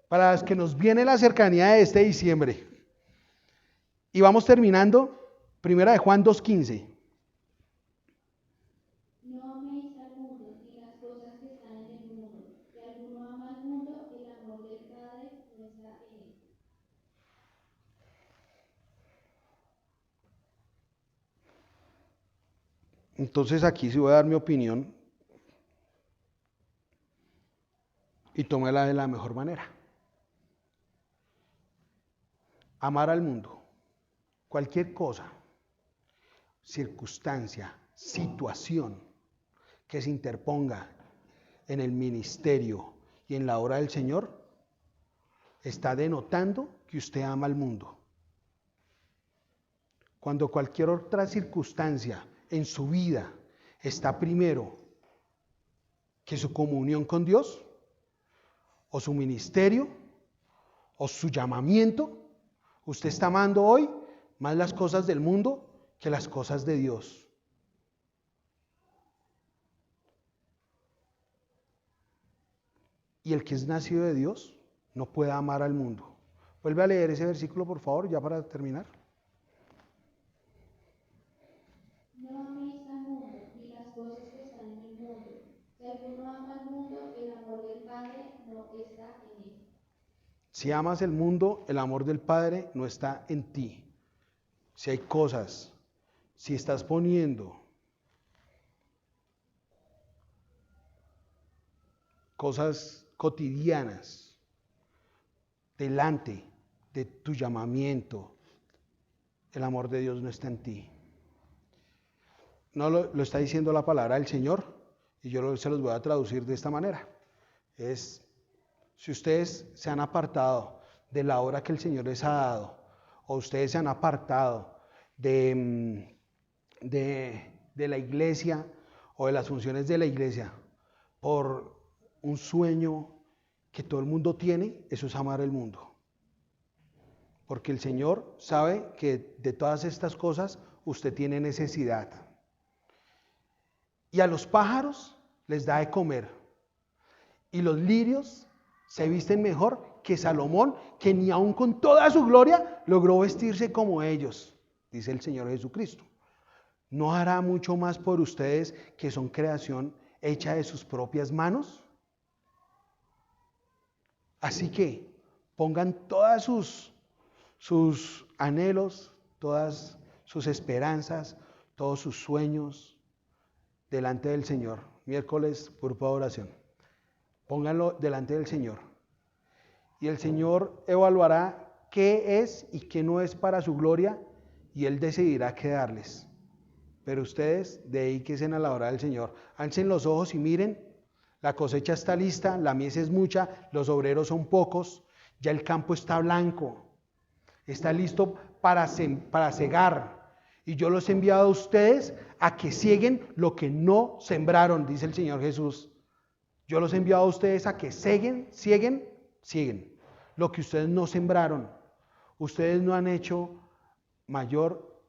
para los que nos viene la cercanía de este diciembre. Y vamos terminando, 1 de Juan 2:15. No améis al mundo ni las cosas que están en el mundo. Si alguno ama al mundo, el amor del Padre no está en él. Entonces aquí sí voy a dar mi opinión y tómela de la mejor manera. Amar al mundo. Cualquier cosa, circunstancia, situación que se interponga en el ministerio y en la obra del Señor, está denotando que usted ama al mundo. Cuando cualquier otra circunstancia en su vida está primero que su comunión con Dios, o su ministerio, o su llamamiento, usted está amando hoy más las cosas del mundo que las cosas de Dios. Y el que es nacido de Dios no puede amar al mundo. Vuelve a leer ese versículo, por favor, ya para terminar. No améis al mundo ni las cosas que están en el mundo. Si alguno ama al mundo, el amor del Padre no está en él. Si amas el mundo, el amor del Padre no está en ti. Si hay cosas, si estás poniendo cosas cotidianas delante de tu llamamiento, el amor de Dios no está en ti. No lo está diciendo la palabra del Señor, y yo se los voy a traducir de esta manera. Si ustedes se han apartado de la hora que el Señor les ha dado, o ustedes se han apartado de la iglesia o de las funciones de la iglesia por un sueño que todo el mundo tiene, eso es amar el mundo. Porque el Señor sabe que de todas estas cosas usted tiene necesidad. Y a los pájaros les da de comer. Y los lirios se visten mejor que Salomón, que ni aun con toda su gloria logró vestirse como ellos, dice el Señor Jesucristo. ¿No hará mucho más por ustedes, que son creación hecha de sus propias manos? Así que pongan todas sus anhelos, todas sus esperanzas, todos sus sueños delante del Señor. Miércoles, grupo de oración. Pónganlo delante del Señor. Y el Señor evaluará qué es y qué no es para su gloria, y Él decidirá qué darles. Pero ustedes dedíquense a la obra del Señor. Alcen los ojos y miren. La cosecha está lista, la mies es mucha, los obreros son pocos, ya el campo está blanco, está listo para cegar. Y yo los he enviado a ustedes a que cieguen lo que no sembraron, dice el Señor Jesús. Yo los he enviado a ustedes a que cieguen lo que ustedes no sembraron. Ustedes no han hecho mayor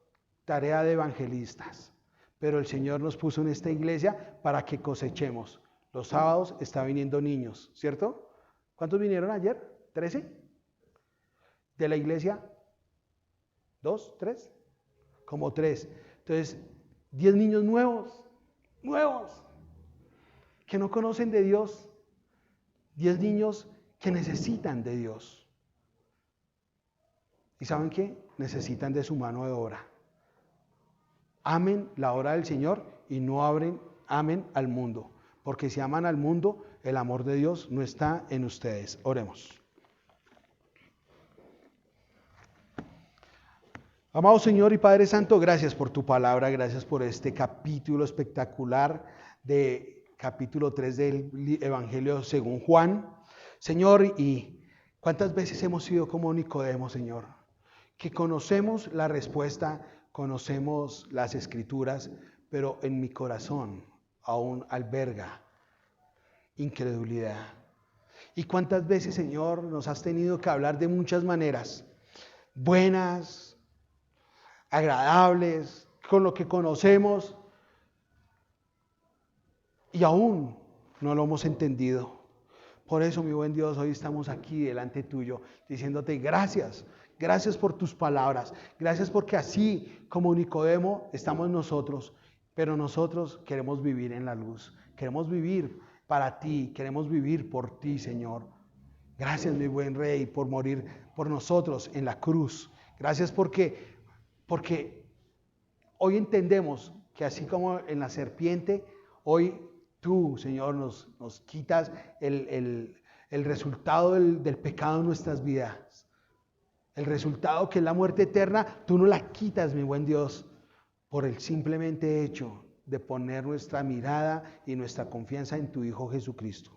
tarea de evangelistas, pero el Señor nos puso en esta iglesia para que cosechemos. Los sábados está viniendo niños, ¿cierto? ¿Cuántos vinieron ayer? ¿13? ¿De la iglesia? ¿2? ¿3? Como 3. Entonces, 10 niños nuevos, que no conocen de Dios. 10 niños que necesitan de Dios. ¿Y saben qué? Necesitan de su mano de obra. Amen la obra del Señor y no amen al mundo. Porque si aman al mundo, el amor de Dios no está en ustedes. Oremos. Amado Señor y Padre Santo, gracias por tu palabra, gracias por este capítulo espectacular de capítulo 3 del Evangelio según Juan. Señor, y cuántas veces hemos sido como Nicodemo, Señor, que conocemos la respuesta, conocemos las escrituras, pero en mi corazón aún alberga incredulidad. Y cuántas veces, Señor, nos has tenido que hablar de muchas maneras, buenas, agradables, con lo que conocemos, y aún no lo hemos entendido. Por eso, mi buen Dios, hoy estamos aquí delante tuyo, diciéndote gracias. Gracias por tus palabras. Gracias porque así como Nicodemo estamos nosotros. Pero nosotros queremos vivir en la luz, queremos vivir para ti, queremos vivir por ti, Señor. Gracias, mi buen Rey, por morir por nosotros en la cruz. Gracias porque hoy entendemos que así como en la serpiente, hoy tú, Señor, nos quitas el resultado del pecado en nuestras vidas. El resultado que es la muerte eterna, tú no la quitas, mi buen Dios, por el simplemente hecho de poner nuestra mirada y nuestra confianza en tu Hijo Jesucristo.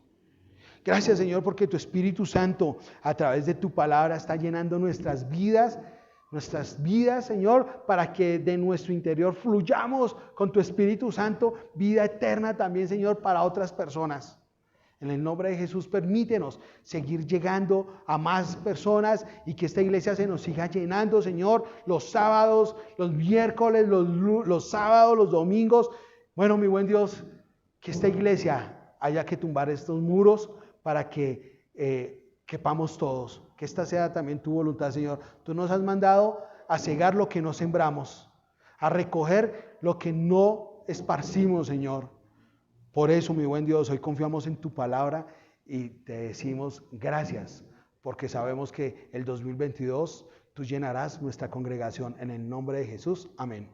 Gracias, Señor, porque tu Espíritu Santo a través de tu palabra está llenando nuestras vidas, Señor, para que de nuestro interior fluyamos con tu Espíritu Santo, vida eterna también, Señor, para otras personas. En el nombre de Jesús, permítenos seguir llegando a más personas y que esta iglesia se nos siga llenando, Señor, los sábados, los miércoles, los sábados, los domingos. Bueno, mi buen Dios, que esta iglesia haya que tumbar estos muros para que quepamos todos. Que esta sea también tu voluntad, Señor. Tú nos has mandado a cegar lo que no sembramos, a recoger lo que no esparcimos, Señor. Por eso, mi buen Dios, hoy confiamos en tu palabra y te decimos gracias, porque sabemos que el 2022 tú llenarás nuestra congregación. En el nombre de Jesús, amén.